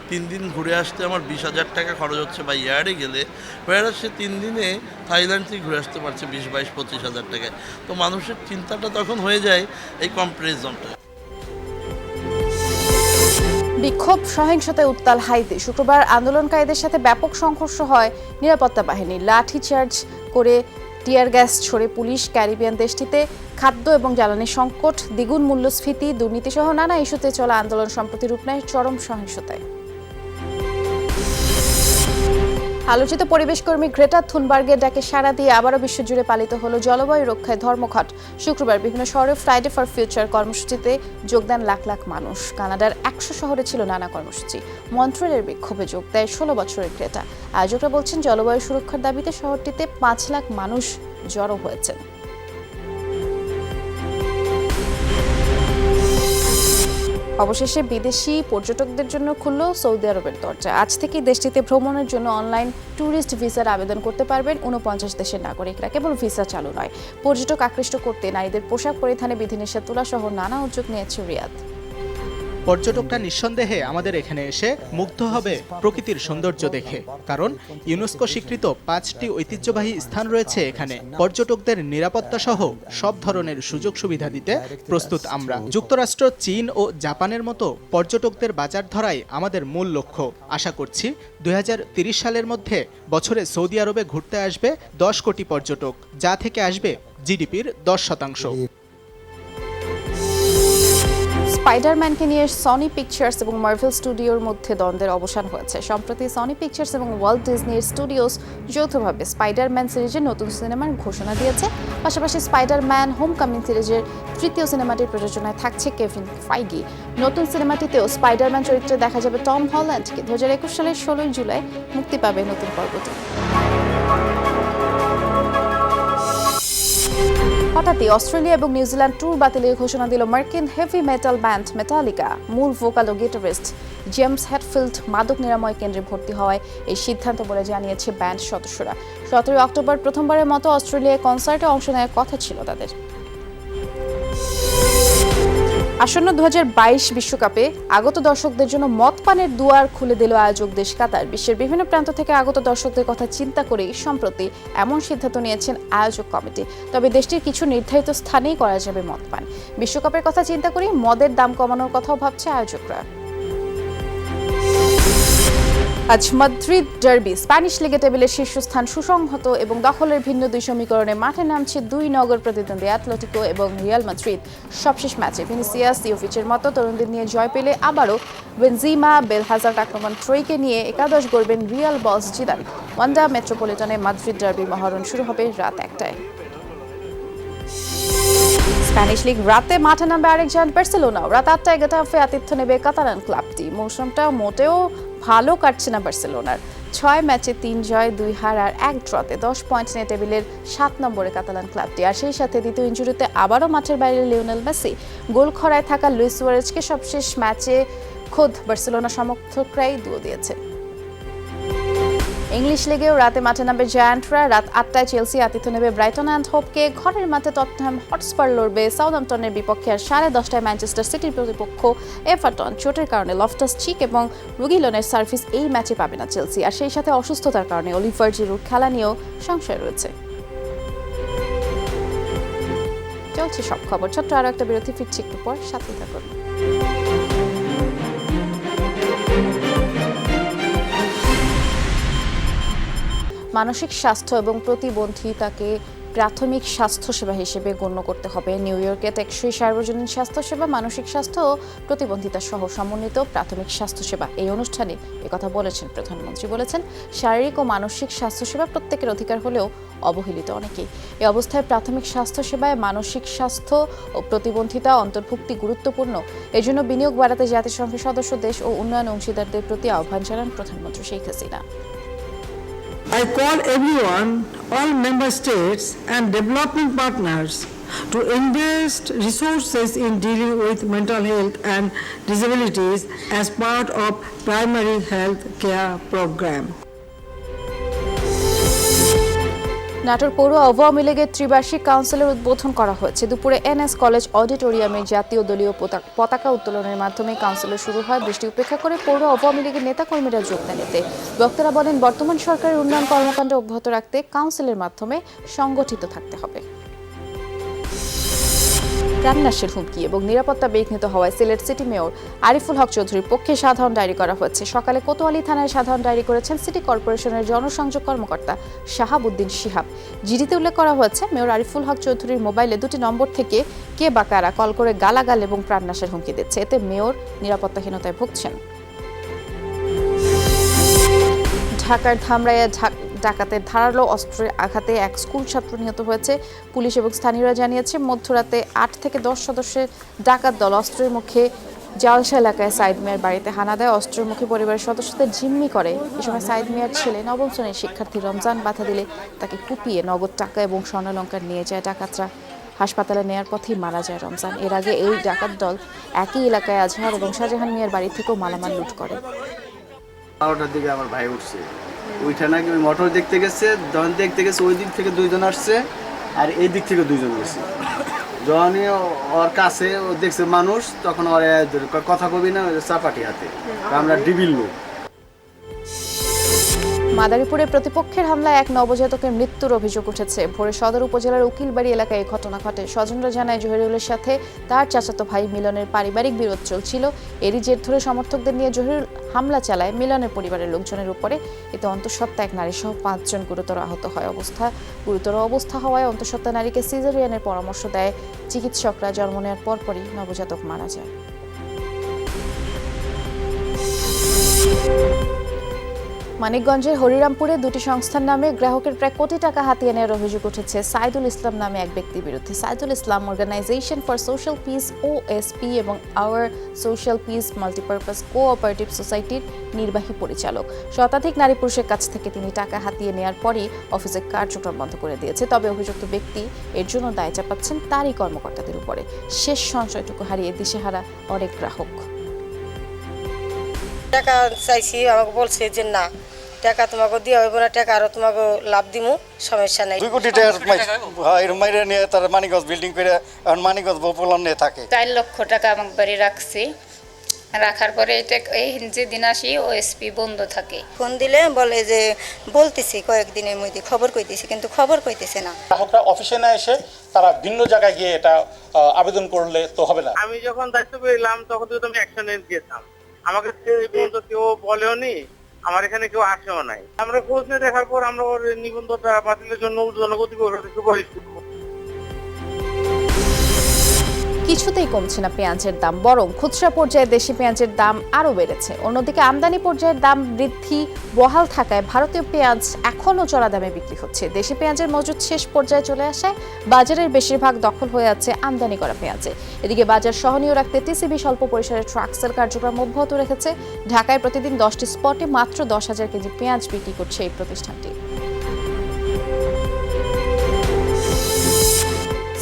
3 দিন ঘুরে আসতে আমার 20,000 টাকা খরচ হচ্ছে বা ইয়ারে গেলে, ওরা সে 3 দিনে থাইল্যান্ড থেকে ঘুরে আসতে পারছে 20-22-25,000 টাকায়। তো মানুষের চিন্তাটা তখন হয়ে যায় এই কম্পারিজনটা। বিক্ষোভ, সহিংসতায় উত্তাল হাইতে। শুক্রবার আন্দোলনকারীদের সাথে ব্যাপক সংঘর্ষ হয় নিরাপত্তা বাহিনী। লাঠিচার্জ করে টিয়ার গ্যাস ছড়ে পুলিশ। ক্যারিবিয়ান দেশটিতে খাদ্য এবং জ্বালানি সংকট, দ্বিগুণ মূল্যস্ফীতি, দুর্নীতিসহ নানা ইস্যুতে চলা আন্দোলন সম্প্রতি রূপ নেয় চরম সহিংসতায়। আলোচিত পরিবেশকর্মী গ্রেটা থুনবার্গের ডাকে সাড়া দিয়ে আবারও বিশ্বজুড়ে পালিত হলো জলবায়ু রক্ষায় ধর্মঘট। শুক্রবার বিভিন্ন শহরে ফ্রাইডে ফর ফিউচার কর্মসূচিতে যোগ দেন লাখ লাখ মানুষ। কানাডার 100 শহরে ছিল নানা কর্মসূচি। মন্ট্রিয়ালের বিক্ষোভে যোগ দেয় 16 বছরের গ্রেটা। আয়োজকরা বলছেন, জলবায়ু সুরক্ষার দাবিতে শহরটিতে 5 লাখ মানুষ জড়ো হয়েছেন। অবশেষে বিদেশি পর্যটকদের জন্য খুলল সৌদি আরবের দরজা। আজ থেকে দেশটিতে ভ্রমণের জন্য অনলাইন ট্যুরিস্ট ভিসার আবেদন করতে পারবেন 49 দেশের নাগরিকরা। কেবল ভিসা চালু নয়, পর্যটক আকৃষ্ট করতে নারীদের পোশাক পরিধানে বিধিনিষেধ তোলা সহ নানা উদ্যোগ নিয়েছে রিয়াদ। পর্যটকরা নিঃসন্দেহে আমাদের এখানে এসে মুগ্ধ হবে প্রকৃতির সৌন্দর্য দেখে, কারণ ইউনেস্কো স্বীকৃত 5টি ঐতিহ্যবাহী স্থান রয়েছে এখানে। পর্যটকদের নিরাপত্তা সহ সব ধরনের সুযোগ সুবিধা দিতে প্রস্তুত আমরা। যুক্তরাষ্ট্র, চীন ও জাপানের মতো পর্যটকদের বাজার ধরাই আমাদের মূল লক্ষ্য। আশা করছি 2030 সালের মধ্যে বছরে সৌদি আরবে ঘুরতে আসবে 10 কোটি পর্যটক, যা থেকে আসবে জিডিপির 10%। স্পাইডারম্যানকে নিয়ে সনি পিকচার্স এবং মার্ভেল স্টুডিওর মধ্যে দ্বন্দ্বের অবসান হয়েছে। সম্প্রতি সনি পিকচার্স এবং ওয়াল্ট ডিজনির স্টুডিওস যৌথভাবে স্পাইডারম্যান সিরিজের নতুন সিনেমার ঘোষণা দিয়েছে। পাশাপাশি স্পাইডারম্যান হোমকামিং সিরিজের 3য় সিনেমাটির প্রযোজনায় থাকছে কেভিন ফাইগি। নতুন সিনেমাটিতেও স্পাইডারম্যান চরিত্রে দেখা যাবে টম হল্যান্ডকে। 2021 সালের 16 জুলাই মুক্তি পাবে নতুন পর্বটি। হঠাৎই অস্ট্রেলিয়া এবং নিউজিল্যান্ড ট্যুর বাতিলের ঘোষণা দিল মার্কিন হেভি মেটাল ব্যান্ড মেটালিকা। মূল ভোকাল ও গিটারিস্ট জেমস হেডফিল্ড মাদক নিরাময় কেন্দ্রে ভর্তি হওয়ায় এই সিদ্ধান্ত বলে জানিয়েছে ব্যান্ড সদস্যরা। 17 অক্টোবর প্রথমবারের মতো অস্ট্রেলিয়ায় কনসার্টে অংশ নেওয়ার কথা ছিল তাদের। আসন্ন 2022 বিশ্বকাপে আগত দর্শকদের জন্য মদ পানের দুয়ার খুলে দিল আয়োজক দেশ কাতার। বিশ্বের বিভিন্ন প্রান্ত থেকে আগত দর্শকদের কথা চিন্তা করেই সম্প্রতি এমন সিদ্ধান্ত নিয়েছেন আয়োজক কমিটি। তবে দেশটির কিছু নির্ধারিত স্থানেই করা যাবে মদ পান। বিশ্বকাপের কথা চিন্তা করেই মদের দাম কমানোর কথাও ভাবছে আয়োজকরা। আজ মাদ্রিদ ডার্বি। স্প্যানিশ লিগে টেবিলের শীর্ষস্থান সুসংহত এবং দখলের ভিন্ন দুই সমীকরণে মাঠে নামছে দুই নগর প্রতিদ্বন্দ্বী অ্যাটলেটিকো এবং রিয়াল মাদ্রিদ। সবশেষ ম্যাচে ভিনিসিয়াস, ইয়োভিচের মতো তরুণদের নিয়ে জয় পেলে আবারও বেনজিমা, বেল হাজার্ড আক্রমণ ত্রয়ীকে নিয়ে একাদশ গড়বেন রিয়াল বস জিদান। ওয়ান্ডা মেট্রোপলিটনে মাদ্রিদ ডার্বি মহরণ শুরু হবে রাত 1টায়। স্প্যানিশ লিগ রাতে মাঠে নামবে আরেক জায়ান্ট বার্সেলোনাও। রাত 8টায় গেটাফে আতিথ্য নেবে কাতালান ক্লাবটি। মৌসুমটা মোটেও ভালো কাটছে না বার্সেলোনার। 6 ম্যাচে 3 জয়, 2 হার আর 1 ড্রতে 10 পয়েন্ট নিয়ে টেবিলের 7 নম্বরে কাতালান ক্লাবটি। আর সেই সাথে দ্বিতীয় ইনজুরিতে আবারও মাঠের বাইরে লিওনেল মেসি। গোল খরায় থাকা লুইস সুয়ারেজকে সবশেষ ম্যাচে খোদ বার্সেলোনা সমর্থকরাই দুয়ো দিয়েছে। ইংলিশ লিগেও রাতে মাঠে নামবে জায়ান্টরা। রাত 8টায় চেলসি আতিথ্য নেবে ব্রাইটন অ্যান্ড হোপকে। ঘরের মাঠে টটনহ্যাম হটস্পার লড়বে সাউদাম্পটনের বিপক্ষে। আর 10:30টায় ম্যানচেস্টার সিটির প্রতিপক্ষ এভারটন। চোটের কারণে লফটাস চিক এবং রুগিলনের সার্ভিস এই ম্যাচে পাবে না চেলসি। আর সেই সাথে অসুস্থতার কারণে অলিভার জিরুর খেলা নিয়েও সংশয় রয়েছে। চলছে সব খবর। ছোট্ট আরও একটা বিরতি, ফিরছি একটু পর, সাথে থাকুন। মানসিক স্বাস্থ্য এবং প্রতিবন্ধিতাকে প্রাথমিক স্বাস্থ্যসেবা হিসেবে গণ্য করতে হবে। নিউ ইয়র্কে টেকসই সার্বজনীন স্বাস্থ্যসেবা, মানসিক স্বাস্থ্য ও প্রতিবন্ধিতা সহ সমন্বিত প্রাথমিক স্বাস্থ্যসেবা। এই অনুষ্ঠানে একথা বলেছেন প্রধানমন্ত্রী। বলেছেন, শারীরিক ও মানসিক স্বাস্থ্যসেবা প্রত্যেকের অধিকার হলেও অবহেলিত অনেকেই। এই অবস্থায় প্রাথমিক স্বাস্থ্যসেবায় মানসিক স্বাস্থ্য ও প্রতিবন্ধিতা অন্তর্ভুক্তি গুরুত্বপূর্ণ। এজন্য বিনিয়োগ বাড়াতে জাতিসংঘের সদস্য দেশ ও উন্নয়ন অংশীদারদের প্রতি আহ্বান জানান প্রধানমন্ত্রী Sheikh Hasina. I call everyone, all member states and development partners to invest resources in dealing with mental health and disabilities as part of primary health care program. Natore পৌর আওয়ামী লীগের ত্রিবার্ষিক কাউন্সিলের উদ্বোধন করা হয়েছে। দুপুরে এনএস কলেজ অডিটোরিয়ামে জাতীয় দলীয় পতাকা উত্তোলনের মাধ্যমে কাউন্সিলে শুরু হয়। বৃষ্টি উপেক্ষা করে পৌর আওয়ামী লীগের নেতাকর্মীরা যোগ দেন এতে। বক্তারা বলেন, বর্তমান সরকারের উন্নয়ন কর্মকাণ্ড অব্যাহত রাখতে কাউন্সিলের মাধ্যমে সংগঠিত থাকতে হবে। প্রাণনাশের হুমকি এবং নিরাপত্তা বিঘ্নিত হওয়ায় সিলেট সিটি মেয়র আরিফুল হক চৌধুরীর পক্ষে সাধারণ ডায়েরি করা হয়েছে। সকালে কোতোয়ালি থানায় সাধারণ ডায়েরি করেছেন সিটি কর্পোরেশনের জনসংযোগ কর্মকর্তা শাহাবুদ্দিন শিহাব। জিডিতে উল্লেখ করা হয়েছে, মেয়র আরিফুল হক চৌধুরীর মোবাইলে 2টি নম্বর থেকে কে বা কারা কল করে গালাগাল এবং প্রাণনাশের হুমকি দিচ্ছে। এতে মেয়র নিরাপত্তাহীনতায় ভুগছেন। ঢাকার ধামরাইয়ে ডাকাতের ধারালো অস্ত্রের আঘাতে এক স্কুল ছাত্র নিহত হয়েছে। পুলিশ এবং স্থানীয়রা জানিয়েছে, মধ্যরাতে 8 থেকে 10 সদস্যের ডাকাত দল অস্ত্রের মুখে জালসা এলাকায় সাইদ মিয়ার বাড়িতে হানা দেয়। অস্ত্রের মুখে পরিবারের সদস্যদের জিম্মি করে। এ সময় সাইদ মিয়ার ছেলে 9ম শ্রেণীর শিক্ষার্থী রমজান বাধা দিলে তাকে কুপিয়ে নগদ টাকা এবং স্বর্ণালংকার নিয়ে যায় ডাকাতরা। হাসপাতালে নেয়ার পথেই মারা যায় রমজান। এর আগে এই ডাকাত দল একই এলাকায় আজহার এবং শাহজাহান মিয়ার বাড়ি থেকেও মালামাল লুট করে। 12টার দিকে আমার ভাই উঠছে, ওইটা নাকি ওই মোটর দেখতে গেছে, যখন দেখতে গেছে ওই দিক থেকে 2 জন আসছে আর এই দিক থেকে 2 জন গেছে। যখনই ওর কাছে ও দেখছে মানুষ, তখন ওর কথা কবি না, চাপাটি হাতে, আমরা ডিবিল লোক। মাদারীপুরে প্রতিপক্ষের হামলায় এক নবজাতকের মৃত্যুর অভিযোগ উঠেছে। ভোরে সদর উপজেলার উকিলবাড়ি এলাকায় এই ঘটনা ঘটে। স্বজনরা জানায় জহিরুলের সাথে তার চাচাতো ভাই মিলনের পারিবারিক বিরোধ চলছিল। এরই জের ধরে সমর্থকদের নিয়ে জহিরুল হামলা চালায় মিলনের পরিবারের লোকজনের উপরে। এতে অন্তঃসত্ত্বা এক নারী সহ 5 জন গুরুতর আহত হয়। গুরুতর অবস্থা হওয়ায় অন্তঃসত্ত্বা নারীকে সিজারিয়ানের পরামর্শ দেয় চিকিৎসকরা। জন্ম নেওয়ার পরপরই নবজাতক মারা যায়। মানিকগঞ্জের হরিরামপুরে 2টি সংস্থার নামে গ্রাহকের প্রায় কোটি টাকা হাতিয়ে নেওয়ার অভিযোগ উঠেছে সাইদুল ইসলাম নামে এক ব্যক্তির বিরুদ্ধে। Saidul Islam organization for social peace OSP এবং our social peace multipurpose cooperative সোসাইটির নির্বাহী পরিচালক। শতাধিক নারী পুরুষের কাছ থেকে তিনি টাকা হাতিয়ে নেওয়ার পরই অফিসের কার্যক্রম বন্ধ করে দিয়েছে। তবে অভিযুক্ত ব্যক্তি এর জন্য দায় চাপাচ্ছেন তারই কর্মকর্তাদের উপরে। শেষ সঞ্চয়টুকু হারিয়ে দিশেহারা অনেক গ্রাহক। টাকা চাইছি, আমাকে বলছে যে না টাকা তোমাকে দিয়ে হইব না, টাকা আরো তোমাকে লাভ দিমু, সমস্যা নাই। 2 কোটি টাকার মাইরে নিয়ে তার মানিকগঞ্জ বিল্ডিং করে এখন মানিকগঞ্জ বপলন নিয়ে থাকে। 4 লক্ষ টাকা আমার বাড়ি রাখছি, রাখার পরে এটা এই যেদিন আসি OSP বন্ধ থাকে। ফোন দিলে বলে যে বলতেছি কয়েকদিনের মধ্যে খবর কইতেছি, কিন্তু খবর কইতেছে না। গ্রাহকরা অফিসে না এসে তারা ভিন্ন জায়গায় গিয়ে এটা আবেদন করলে তো হবে না। আমি যখন দায়িত্ব পেলাম তখন তো আমি অ্যাকশনে দিয়েছিলাম, আমাকে কেউ বলেও নি, আমার এখানে কেউ আসেও নাই। আমরা খোঁজ নিয়ে দেখার পর আমরা ওর নিবন্ধটা বাতিলের জন্য জনগতি সুপারিশ করব। কিছুতেই কমছে না পেঁয়াজের দাম, বরং খুচরা পর্যায়ে দেশি পেঁয়াজের দাম আরও বেড়েছে। অন্যদিকে আমদানি পর্যায়ের দাম বৃদ্ধি বহাল থাকায় ভারতীয় পেঁয়াজ এখনও চড়া দামে বিক্রি হচ্ছে। দেশি পেঁয়াজের মজুদ শেষ পর্যায়ে চলে আসায় বাজারের বেশিরভাগ দখল হয়ে আছে আমদানি করা পেঁয়াজে। এদিকে বাজার সহনীয় রাখতে টিসিবি স্বল্প পরিসরে ট্রাক সেল কার্যক্রম অব্যাহত রেখেছে। ঢাকায় প্রতিদিন 10টি স্পটে মাত্র 10,000 কেজি পেঁয়াজ বিক্রি করছে এই প্রতিষ্ঠানটি।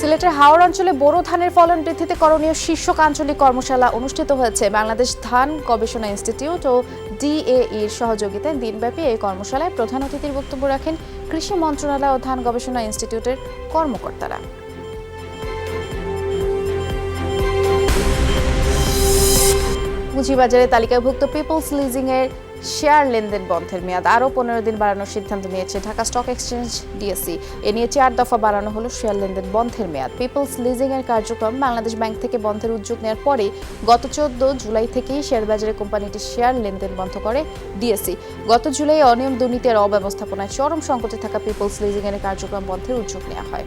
সিলেটের হাওড় অঞ্চলে বোরো ধানের ফলন বৃদ্ধিতে করণীয় শীর্ষক আঞ্চলিক কর্মশালা অনুষ্ঠিত হয়েছে। বাংলাদেশ ধান গবেষণা ইনস্টিটিউট ও DAEর সহযোগিতায় দিনব্যাপী এই কর্মশালায় প্রধান অতিথির বক্তব্য রাখেন কৃষি মন্ত্রণালয় ও ধান গবেষণা ইনস্টিটিউটের কর্মকর্তারা। পুঁজিবাজারে তালিকাভুক্ত পিপলস লিজিং এর শেয়ার লেনদেন বন্ধের মেয়াদ আরও 15 দিন বাড়ানোর সিদ্ধান্ত নিয়েছে ঢাকা স্টক এক্সচেঞ্জ DSE। এ নিয়ে 4 দফা বাড়ানো হলো শেয়ার লেনদেন বন্ধের মেয়াদ। পিপলস লিজিং এর কার্যক্রম বাংলাদেশ ব্যাংক থেকে বন্ধের উদ্যোগ নেওয়ার পরে গত 14 জুলাই থেকেই শেয়ার বাজারে কোম্পানিটির শেয়ার লেনদেন বন্ধ করে DSE। গত জুলাই অনিয়ম দুর্নীতি আর অব্যবস্থাপনায় চরম সংকটে থাকা পিপলস লিজিং এর কার্যক্রম বন্ধের উদ্যোগ নেওয়া হয়।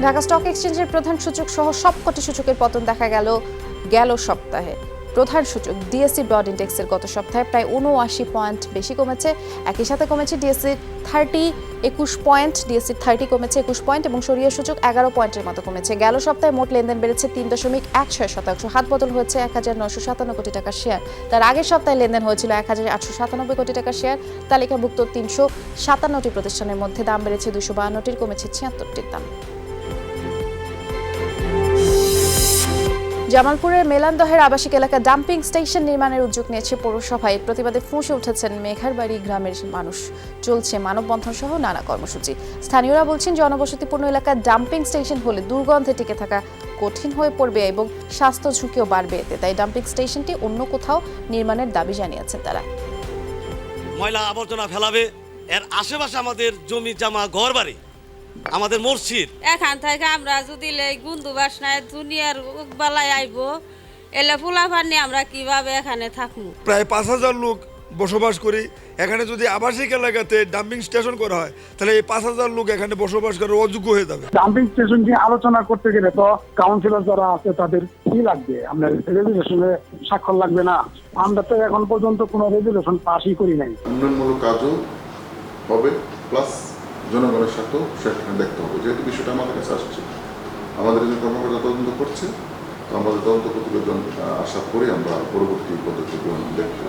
ঢাকা স্টক এক্সচেঞ্জের প্রধান সূচক সহ সবকটি সূচকের পতন দেখা গেল সপ্তাহে। প্রধান সূচক DSE ব্রড ইন্ডেক্সের গত সপ্তাহে প্রায় 79 পয়েন্ট বেশি কমেছে। একই সাথে কমেছে DSE 30 21 পয়েন্ট, DSE 30 কমেছে 21 পয়েন্ট এবং সরিয়া সূচক 11 পয়েন্টের মতো কমেছে। গেল সপ্তাহে মোট লেনদেন বেড়েছে 3.16%। হাত বদল হয়েছে 1957 কোটি টাকার শেয়ার। তার আগের সপ্তাহে লেনদেন হয়েছিল 1897 কোটি টাকার শেয়ার। তালিকাভুক্ত 357টি প্রতিষ্ঠানের মধ্যে দাম বেড়েছে 252টির, কমেছে 76টির দাম। জামালপুরের মেলান্দহের আবাসিক এলাকা ডাম্পিং স্টেশন নির্মাণের উদ্যোগ নিয়েছে পৌরসভা। এর প্রতিবাদে ফুঁসে উঠেছেন মেঘারবাড়ি গ্রামের মানুষ। চলছে মানববন্ধন সহ নানা কর্মসূচি। স্থানীয়রা বলছেন জনবসতিপূর্ণ এলাকায় ডাম্পিং স্টেশন হলে দুর্গন্ধে টিকে থাকা কঠিন হয়ে পড়বে এবং স্বাস্থ্য ঝুঁকিও বাড়বে এতে। তাই ডাম্পিং স্টেশনটি অন্য কোথাও নির্মাণের দাবি জানিয়েছেন তারা। ময়লা আবর্জনা ফেলাবে, এর আশেপাশে আমাদের জমি জামা ঘর বাড়ি, আমাদের মসজিদ। এখান থেকে আমরা যদি গুন্দু বাসনায় দুনিয়ার বেলায় আইব, এলে ফুলাফান নিয়ে আমরা কিভাবে এখানে থাকবো? প্রায় 5,000 লোক বসবাস করি এখানে। যদি আবাসিক এলাকাতে ডাম্পিং স্টেশন করা হয় তাহলে এই 5,000 লোক এখানে বসবাস করার অযোগ্য হয়ে যাবে। ডাম্পিং স্টেশন নিয়ে আলোচনা করতে গেলে তো কাউন্সিলর যারা আছে তাদের কি লাগবে, আপনার রেজুলেশনে স্বাক্ষর লাগবে না? আমরা তো এখন পর্যন্ত কোনো রেজুলেশন পাসই করি নাই। উন্নয়নমূলক কাজও হবে, প্লাস জনগণের সাথেও সেখানে দেখতে হবে। যেহেতু বিষয়টা আমাদের কাছে আসছে, আমাদের যে কর্মকর্তা তদন্ত করছে, তো আমাদের তদন্ত প্রতিবেদন আশা করি আমরা পরবর্তী পদক্ষেপ গ্রহণ দেখতে।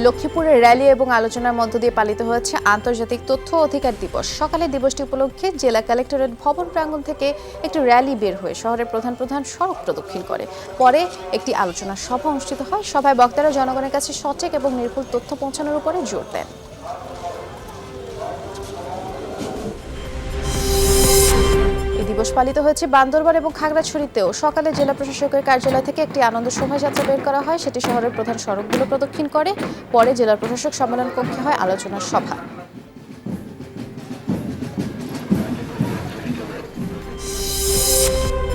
লক্ষ্মীপুরে র্যালি এবং আলোচনার মধ্য দিয়ে পালিত হয়েছে আন্তর্জাতিক তথ্য অধিকার দিবস। সকালে দিবসটি উপলক্ষে জেলা কালেক্টরেট ভবন প্রাঙ্গণ থেকে একটি র্যালি বের হয়ে শহরের প্রধান প্রধান সড়ক প্রদক্ষিণ করে। পরে একটি আলোচনা সভা অনুষ্ঠিত হয়। সভায় বক্তারা জনগণের কাছে সঠিক এবং নির্ভুল তথ্য পৌঁছানোর উপরে জোর দেন। দিবস পালিত হয়েছে বান্দরবান এবং খাগড়াছড়িতেও। সকালে জেলা প্রশাসকের কার্যালয় থেকে একটি আনন্দ শোভাযাত্রা বের করা হয়, সেটি শহরের প্রধান সড়কগুলো প্রদক্ষিণ করে। পরে জেলা প্রশাসক সম্মেলন কক্ষে হয় আলোচনার সভা।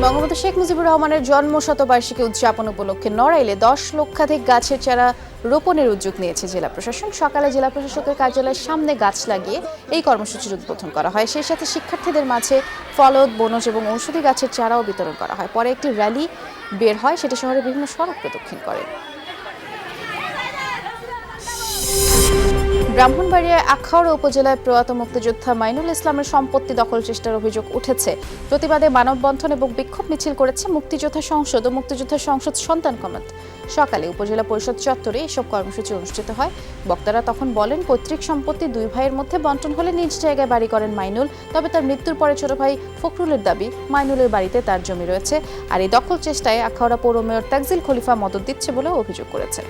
বঙ্গবন্ধু শেখ মুজিবুর রহমানের জন্ম শতবার্ষিকী উদযাপন উপলক্ষে নড়াইলে 10 লক্ষাধিক গাছের চারা রোপণের উদ্যোগ নিয়েছে জেলা প্রশাসন। সকালে জেলা প্রশাসকের কার্যালয়ের সামনে গাছ লাগিয়ে এই কর্মসূচির উদ্বোধন করা হয়। সেই সাথে শিক্ষার্থীদের মাঝে ফলদ, বনজ এবং ঔষধি গাছের চারাও বিতরণ করা হয়। পরে একটি র্যালি বের হয়, সেটি শহরের বিভিন্ন সড়ক প্রদক্ষিণ করে। ব্রাহ্মণবাড়িয়ায় আখাউড়া উপজেলায় প্রয়াত মুক্তিযোদ্ধা মাইনুল ইসলামের সম্পত্তি দখল চেষ্টার অভিযোগ উঠেছে। প্রতিবাদে মানববন্ধন এবং বিক্ষোভ মিছিল করেছে মুক্তিযোদ্ধা সংসদ ও মুক্তিযোদ্ধা সংসদ সন্তান কমিটি। সকালে উপজেলা পরিষদ চত্বরে এসব কর্মসূচি অনুষ্ঠিত হয়। বক্তারা তখন বলেন, পৈতৃক সম্পত্তি দুই ভাইয়ের মধ্যে বন্টন হলে নিজ জায়গায় বাড়ি করেন মাইনুল। তবে তার মৃত্যুর পরে ছোট ভাই ফখরুলের দাবি, মাইনুলের বাড়িতে তার জমি রয়েছে, আর এই দখল চেষ্টায় আখাউড়া পৌর মেয়র তাকজিল খলিফা মদত দিচ্ছে বলেও অভিযোগ করেছে।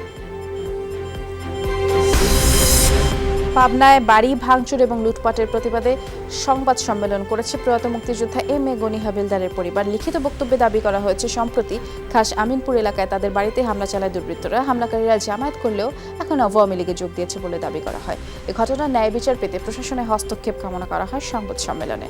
পাবনায় বাড়ি ভাঙচুর এবং লুটপাটের প্রতিবাদে সংবাদ সম্মেলন করেছে প্রয়াত মুক্তিযোদ্ধা এম এ গনি হাবিলদারের পরিবার। লিখিত বক্তব্যে দাবি করা হয়েছে, সম্প্রতি খাস আমিনপুর এলাকায় তাদের বাড়িতে হামলা চালায় দুর্বৃত্তরা। হামলাকারীরা জামায়াত করলেও এখন আওয়ামী লীগে যোগ দিয়েছে বলে দাবি করা হয়। এ ঘটনার ন্যায় বিচার পেতে প্রশাসনের হস্তক্ষেপ কামনা করা হয় সংবাদ সম্মেলনে।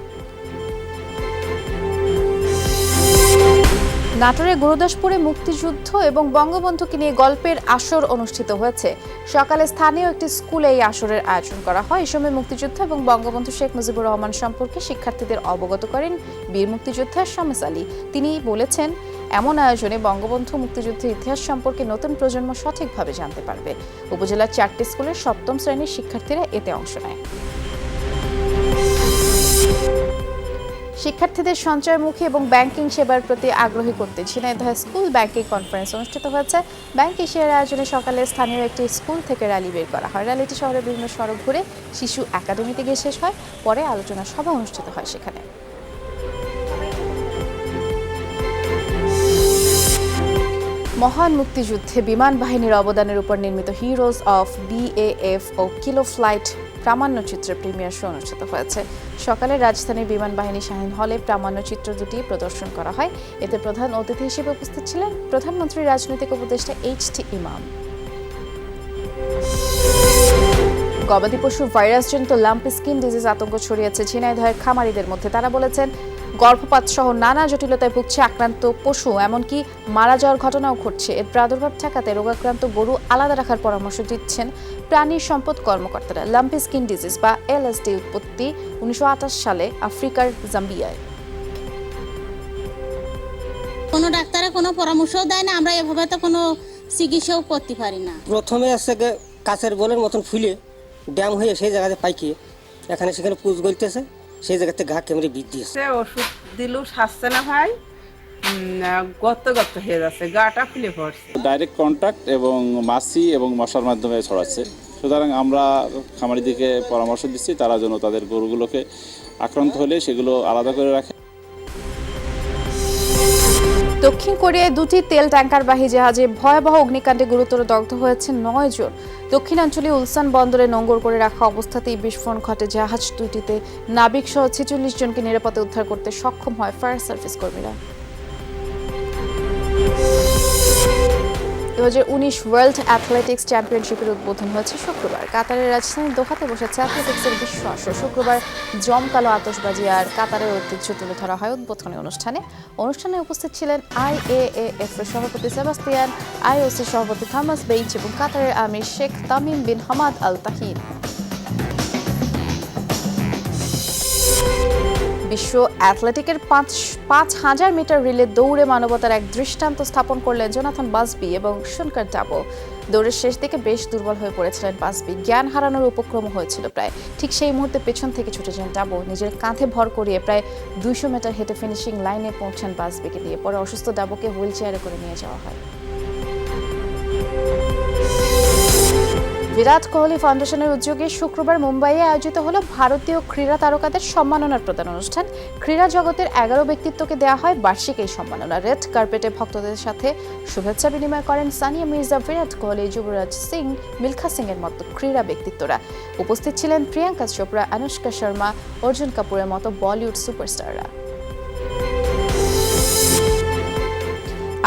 নাটোরের গুরুদাসপুরে মুক্তিযুদ্ধ এবং বঙ্গবন্ধুকে নিয়ে গল্পের আসর অনুষ্ঠিত হয়েছে। সকালে স্থানীয় একটি স্কুলে এই আসরের আয়োজন করা হয়। এই সময় মুক্তিযুদ্ধ এবং বঙ্গবন্ধু শেখ মুজিবুর রহমান সম্পর্কে শিক্ষার্থীদের অবগত করেন বীর মুক্তিযোদ্ধা শামেস আলী। তিনি বলেছেন, এমন আয়োজনে বঙ্গবন্ধু মুক্তিযুদ্ধের ইতিহাস সম্পর্কে নতুন প্রজন্ম সঠিকভাবে জানতে পারবে। উপজেলার 4টি স্কুলের 7ম শ্রেণীর শিক্ষার্থীরা এতে অংশ নেয়। শিক্ষার্থীদের সঞ্চয়মুখী এবং ব্যাংকিং সেবার প্রতি আগ্রহী করতে ঝিনাইদহ স্কুল ব্যাংকিং কনফারেন্স অনুষ্ঠিত হয়েছে। ব্যাংক এশিয়ার আয়োজনে সকালে স্থানীয় একটি স্কুল থেকে র্যালি বের করা হয়। র্যালিটি শহরের বিভিন্ন সড়ক ঘুরে শিশু একাডেমিতে গিয়ে শেষ হয়। পরে আলোচনা সভা অনুষ্ঠিত হয় সেখানে। মহান মুক্তিযুদ্ধে বিমান বাহিনীর অবদানের উপর নির্মিত হিরোজ অফ BAF ও কিলো ফ্লাইট প্রামাণ্যচিত্রের প্রিমিয়ার শো অনুষ্ঠিত হয়েছে। সকালে রাজধানীর বিমান বাহিনী শাহীন হলে প্রামাণ্যচিত্র দুটি প্রদর্শন করা হয়। এতে প্রধান অতিথি হিসেবে উপস্থিত ছিলেন প্রধানমন্ত্রীর রাজনৈতিক উপদেষ্টা HT ইমাম। গবাদি পশুর ভাইরাসজনিত লাম্পি স্কিন ডিজিজ আতঙ্ক ছড়িয়েছে ঝিনাইদহের খামারিদের মধ্যে। তারা বলেছেন, গর্ভপাত সহ নানা জটিলতায় ভুগছে আক্রান্ত পশু, এমনকি মারা যাওয়ার ঘটনাও ঘটছে। এর প্রাদুর্ভাব ঠেকাতে রোগাক্রান্ত গরু আলাদা রাখার পরামর্শ দিচ্ছেন প্রাণী সম্পদ কর্মকর্তারা। লাম্পি স্কিন ডিজিজ বা LSD উৎপত্তি 1928 সালে আফ্রিকার জাম্বিয়ায়। কোনো ডাক্তারে কোনো পরামর্শও দেয় না, আমরা এভাবে তো কোনো চিকিৎসাও করতে পারি না। প্রথমে আছে কাছের বলের মতন ফুলে ড্যাম হয়ে সেই জায়গাতে পাইকে এখানে সেখানে পুজ গলতেছে, সেই জায়গাতে ঘা কেমনি বৃদ্ধি আছে। ওষুধ দিলেও সারছে না ভাই, গত হয়ে যাচ্ছে, গাটা ফুলে পড়ছে। ডাইরেক্ট কন্ট্যাক্ট এবং মাছি এবং মশার মাধ্যমে ছড়াচ্ছে। সুতরাং আমরা খামারিদেরকে পরামর্শ দিচ্ছি তারা যেন তাদের গরুগুলোকে আক্রান্ত হলে সেগুলো আলাদা করে রাখে। দক্ষিণ কোরিয়ায় 2টি তেল ট্যাঙ্কারবাহী জাহাজে ভয়াবহ অগ্নিকাণ্ডে গুরুতর দগ্ধ হয়েছে 9 জন। দক্ষিণাঞ্চলীয় উলসান বন্দরে নোঙর করে রাখা অবস্থাতেই বিস্ফোরণ ঘটে জাহাজ দুটিতে। নাবিক সহ 46 জনকে নিরাপদে উদ্ধার করতে সক্ষম হয় ফায়ার সার্ভিস কর্মীরা। 2019 ওয়ার্ল্ড অ্যাথলেটিক্স চ্যাম্পিয়নশিপের উদ্বোধন হয়েছে শুক্রবার। কাতারের রাজধানী দোহাতে বসেছে অ্যাথলেটিক্সের বিশ্ব আসর। শুক্রবার জমকালো আতশবাজি আর কাতারের ঐতিহ্য তুলে ধরা হয় উদ্বোধনী অনুষ্ঠানে উপস্থিত ছিলেন IAAF এর সভাপতি সেবাস্তিয়ান, IOC সভাপতি থমাস বেইচ এবং কাতারের আমির Sheikh Tamim bin Hamad Al Thani. বিশ্ব অ্যাথলেটিকের 5000 মিটার রিলে দৌড়ে মানবতার এক দৃষ্টান্ত স্থাপন করলেন জোনাথন বাসবি এবং শুনকার ডাবো। দৌড়ের শেষ দিকে বেশ দুর্বল হয়ে পড়েছিলেন বাসবি, জ্ঞান হারানোর উপক্রম হয়েছিল প্রায়। ঠিক সেই মুহূর্তে পেছন থেকে ছুটে যান ডাবো, নিজের কাঁধে ভর করিয়ে প্রায় 200 মিটার হেঁটে ফিনিশিং লাইনে পৌঁছান বাসবিকে দিয়ে। পরে অসুস্থ ডাবোকে হুইল চেয়ারে করে নিয়ে যাওয়া হয়। বিরাট কোহলি ফাউন্ডেশনের উদ্যোগে শুক্রবার মুম্বাইয়ে আয়োজিত হলো ভারতীয় ক্রীড়া তারকাদের সম্মাননার প্রদান অনুষ্ঠান। ক্রীড়া জগতের 11 ব্যক্তিত্বকে দেওয়া হয় বার্ষিক এই সম্মাননা। রেড কার্পেটে ভক্তদের সাথে শুভেচ্ছা বিনিময় করেন সানিয়া মির্জা, বিরাট কোহলি, যুবরাজ সিং, মিলখা সিং এর মতো ক্রীড়া ব্যক্তিত্বরা। উপস্থিত ছিলেন প্রিয়াঙ্কা চোপড়া, অনুষ্কা শর্মা, অর্জুন কাপুরের মতো বলিউড সুপারস্টাররা।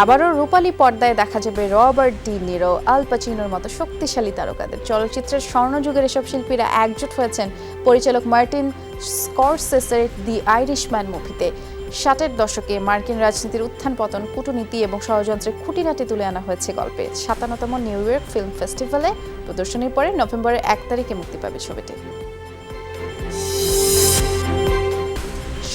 আবারও রূপালী পর্দায় দেখা যাবে রবার্ট ডি নিরো, আল পাচিনোর মতো শক্তিশালী তারকাদের। চলচ্চিত্রের স্বর্ণযুগের এসব শিল্পীরা একজোট হয়েছেন পরিচালক মার্টিন স্করসেসের দি আইরিশম্যান মুভিতে। 60-এর দশকে মার্কিন রাজনীতির উত্থান পতন, কূটনীতি এবং ষড়যন্ত্রের খুঁটিনাটি তুলে আনা হয়েছে গল্পে। 57তম নিউ ইয়র্ক ফিল্ম ফেস্টিভ্যালে প্রদর্শনীর পরে নভেম্বরের 1 তারিখে মুক্তি পাবে ছবিটি।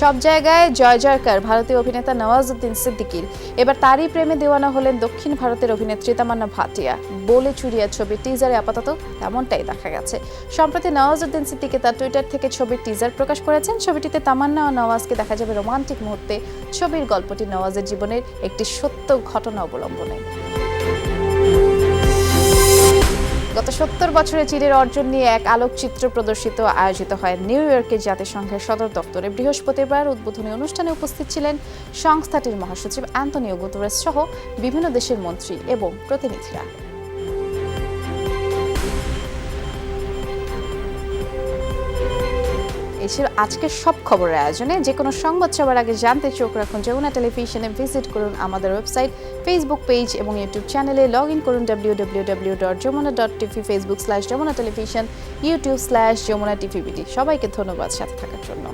সব জায়গায় জয় জয়কার ভারতীয় অভিনেতা নওয়াজুদ্দিন সিদ্দিকীর। এবার তারই প্রেমে দেওয়ানা হলেন দক্ষিণ ভারতের অভিনেত্রী তামান্না ভাটিয়া। বলে চুরিয়া ছবির টিজারে আপাতত তেমনটাই দেখা গেছে। সম্প্রতি নওয়াজুদ্দিন সিদ্দিকী তার টুইটার থেকে ছবির টিজার প্রকাশ করেছেন। ছবিটিতে তামান্না ও নওয়াজকে দেখা যাবে রোমান্টিক মুহূর্তে। ছবির গল্পটি নওয়াজের জীবনের একটি সত্য ঘটনা অবলম্বনে। গত 70 বছরে চীনের অর্জন নিয়ে এক আলোকচিত্র প্রদর্শিত আয়োজিত হয় নিউ ইয়র্কের জাতিসংঘের সদর দপ্তরে। বৃহস্পতিবার উদ্বোধনী অনুষ্ঠানে উপস্থিত ছিলেন সংস্থাটির মহাসচিব অ্যান্তনিও গুতেরেস সহ বিভিন্ন দেশের মন্ত্রী এবং প্রতিনিধিরা। এই ছিল আজকের সব খবরের আয়োজনে। যে কোনো সংবাদ সবার আগে জানতে চোখ রাখুন যমুনা টেলিভিশনে। ভিজিট করুন আমাদের ওয়েবসাইট, ফেসবুক পেজ এবং ইউটিউব চ্যানেলে। লগ ইন করুন www.jamuna.tv, Facebook/Jamuna Television, YouTube/Jamuna TVBD। সবাইকে ধন্যবাদ সাথে থাকার জন্য।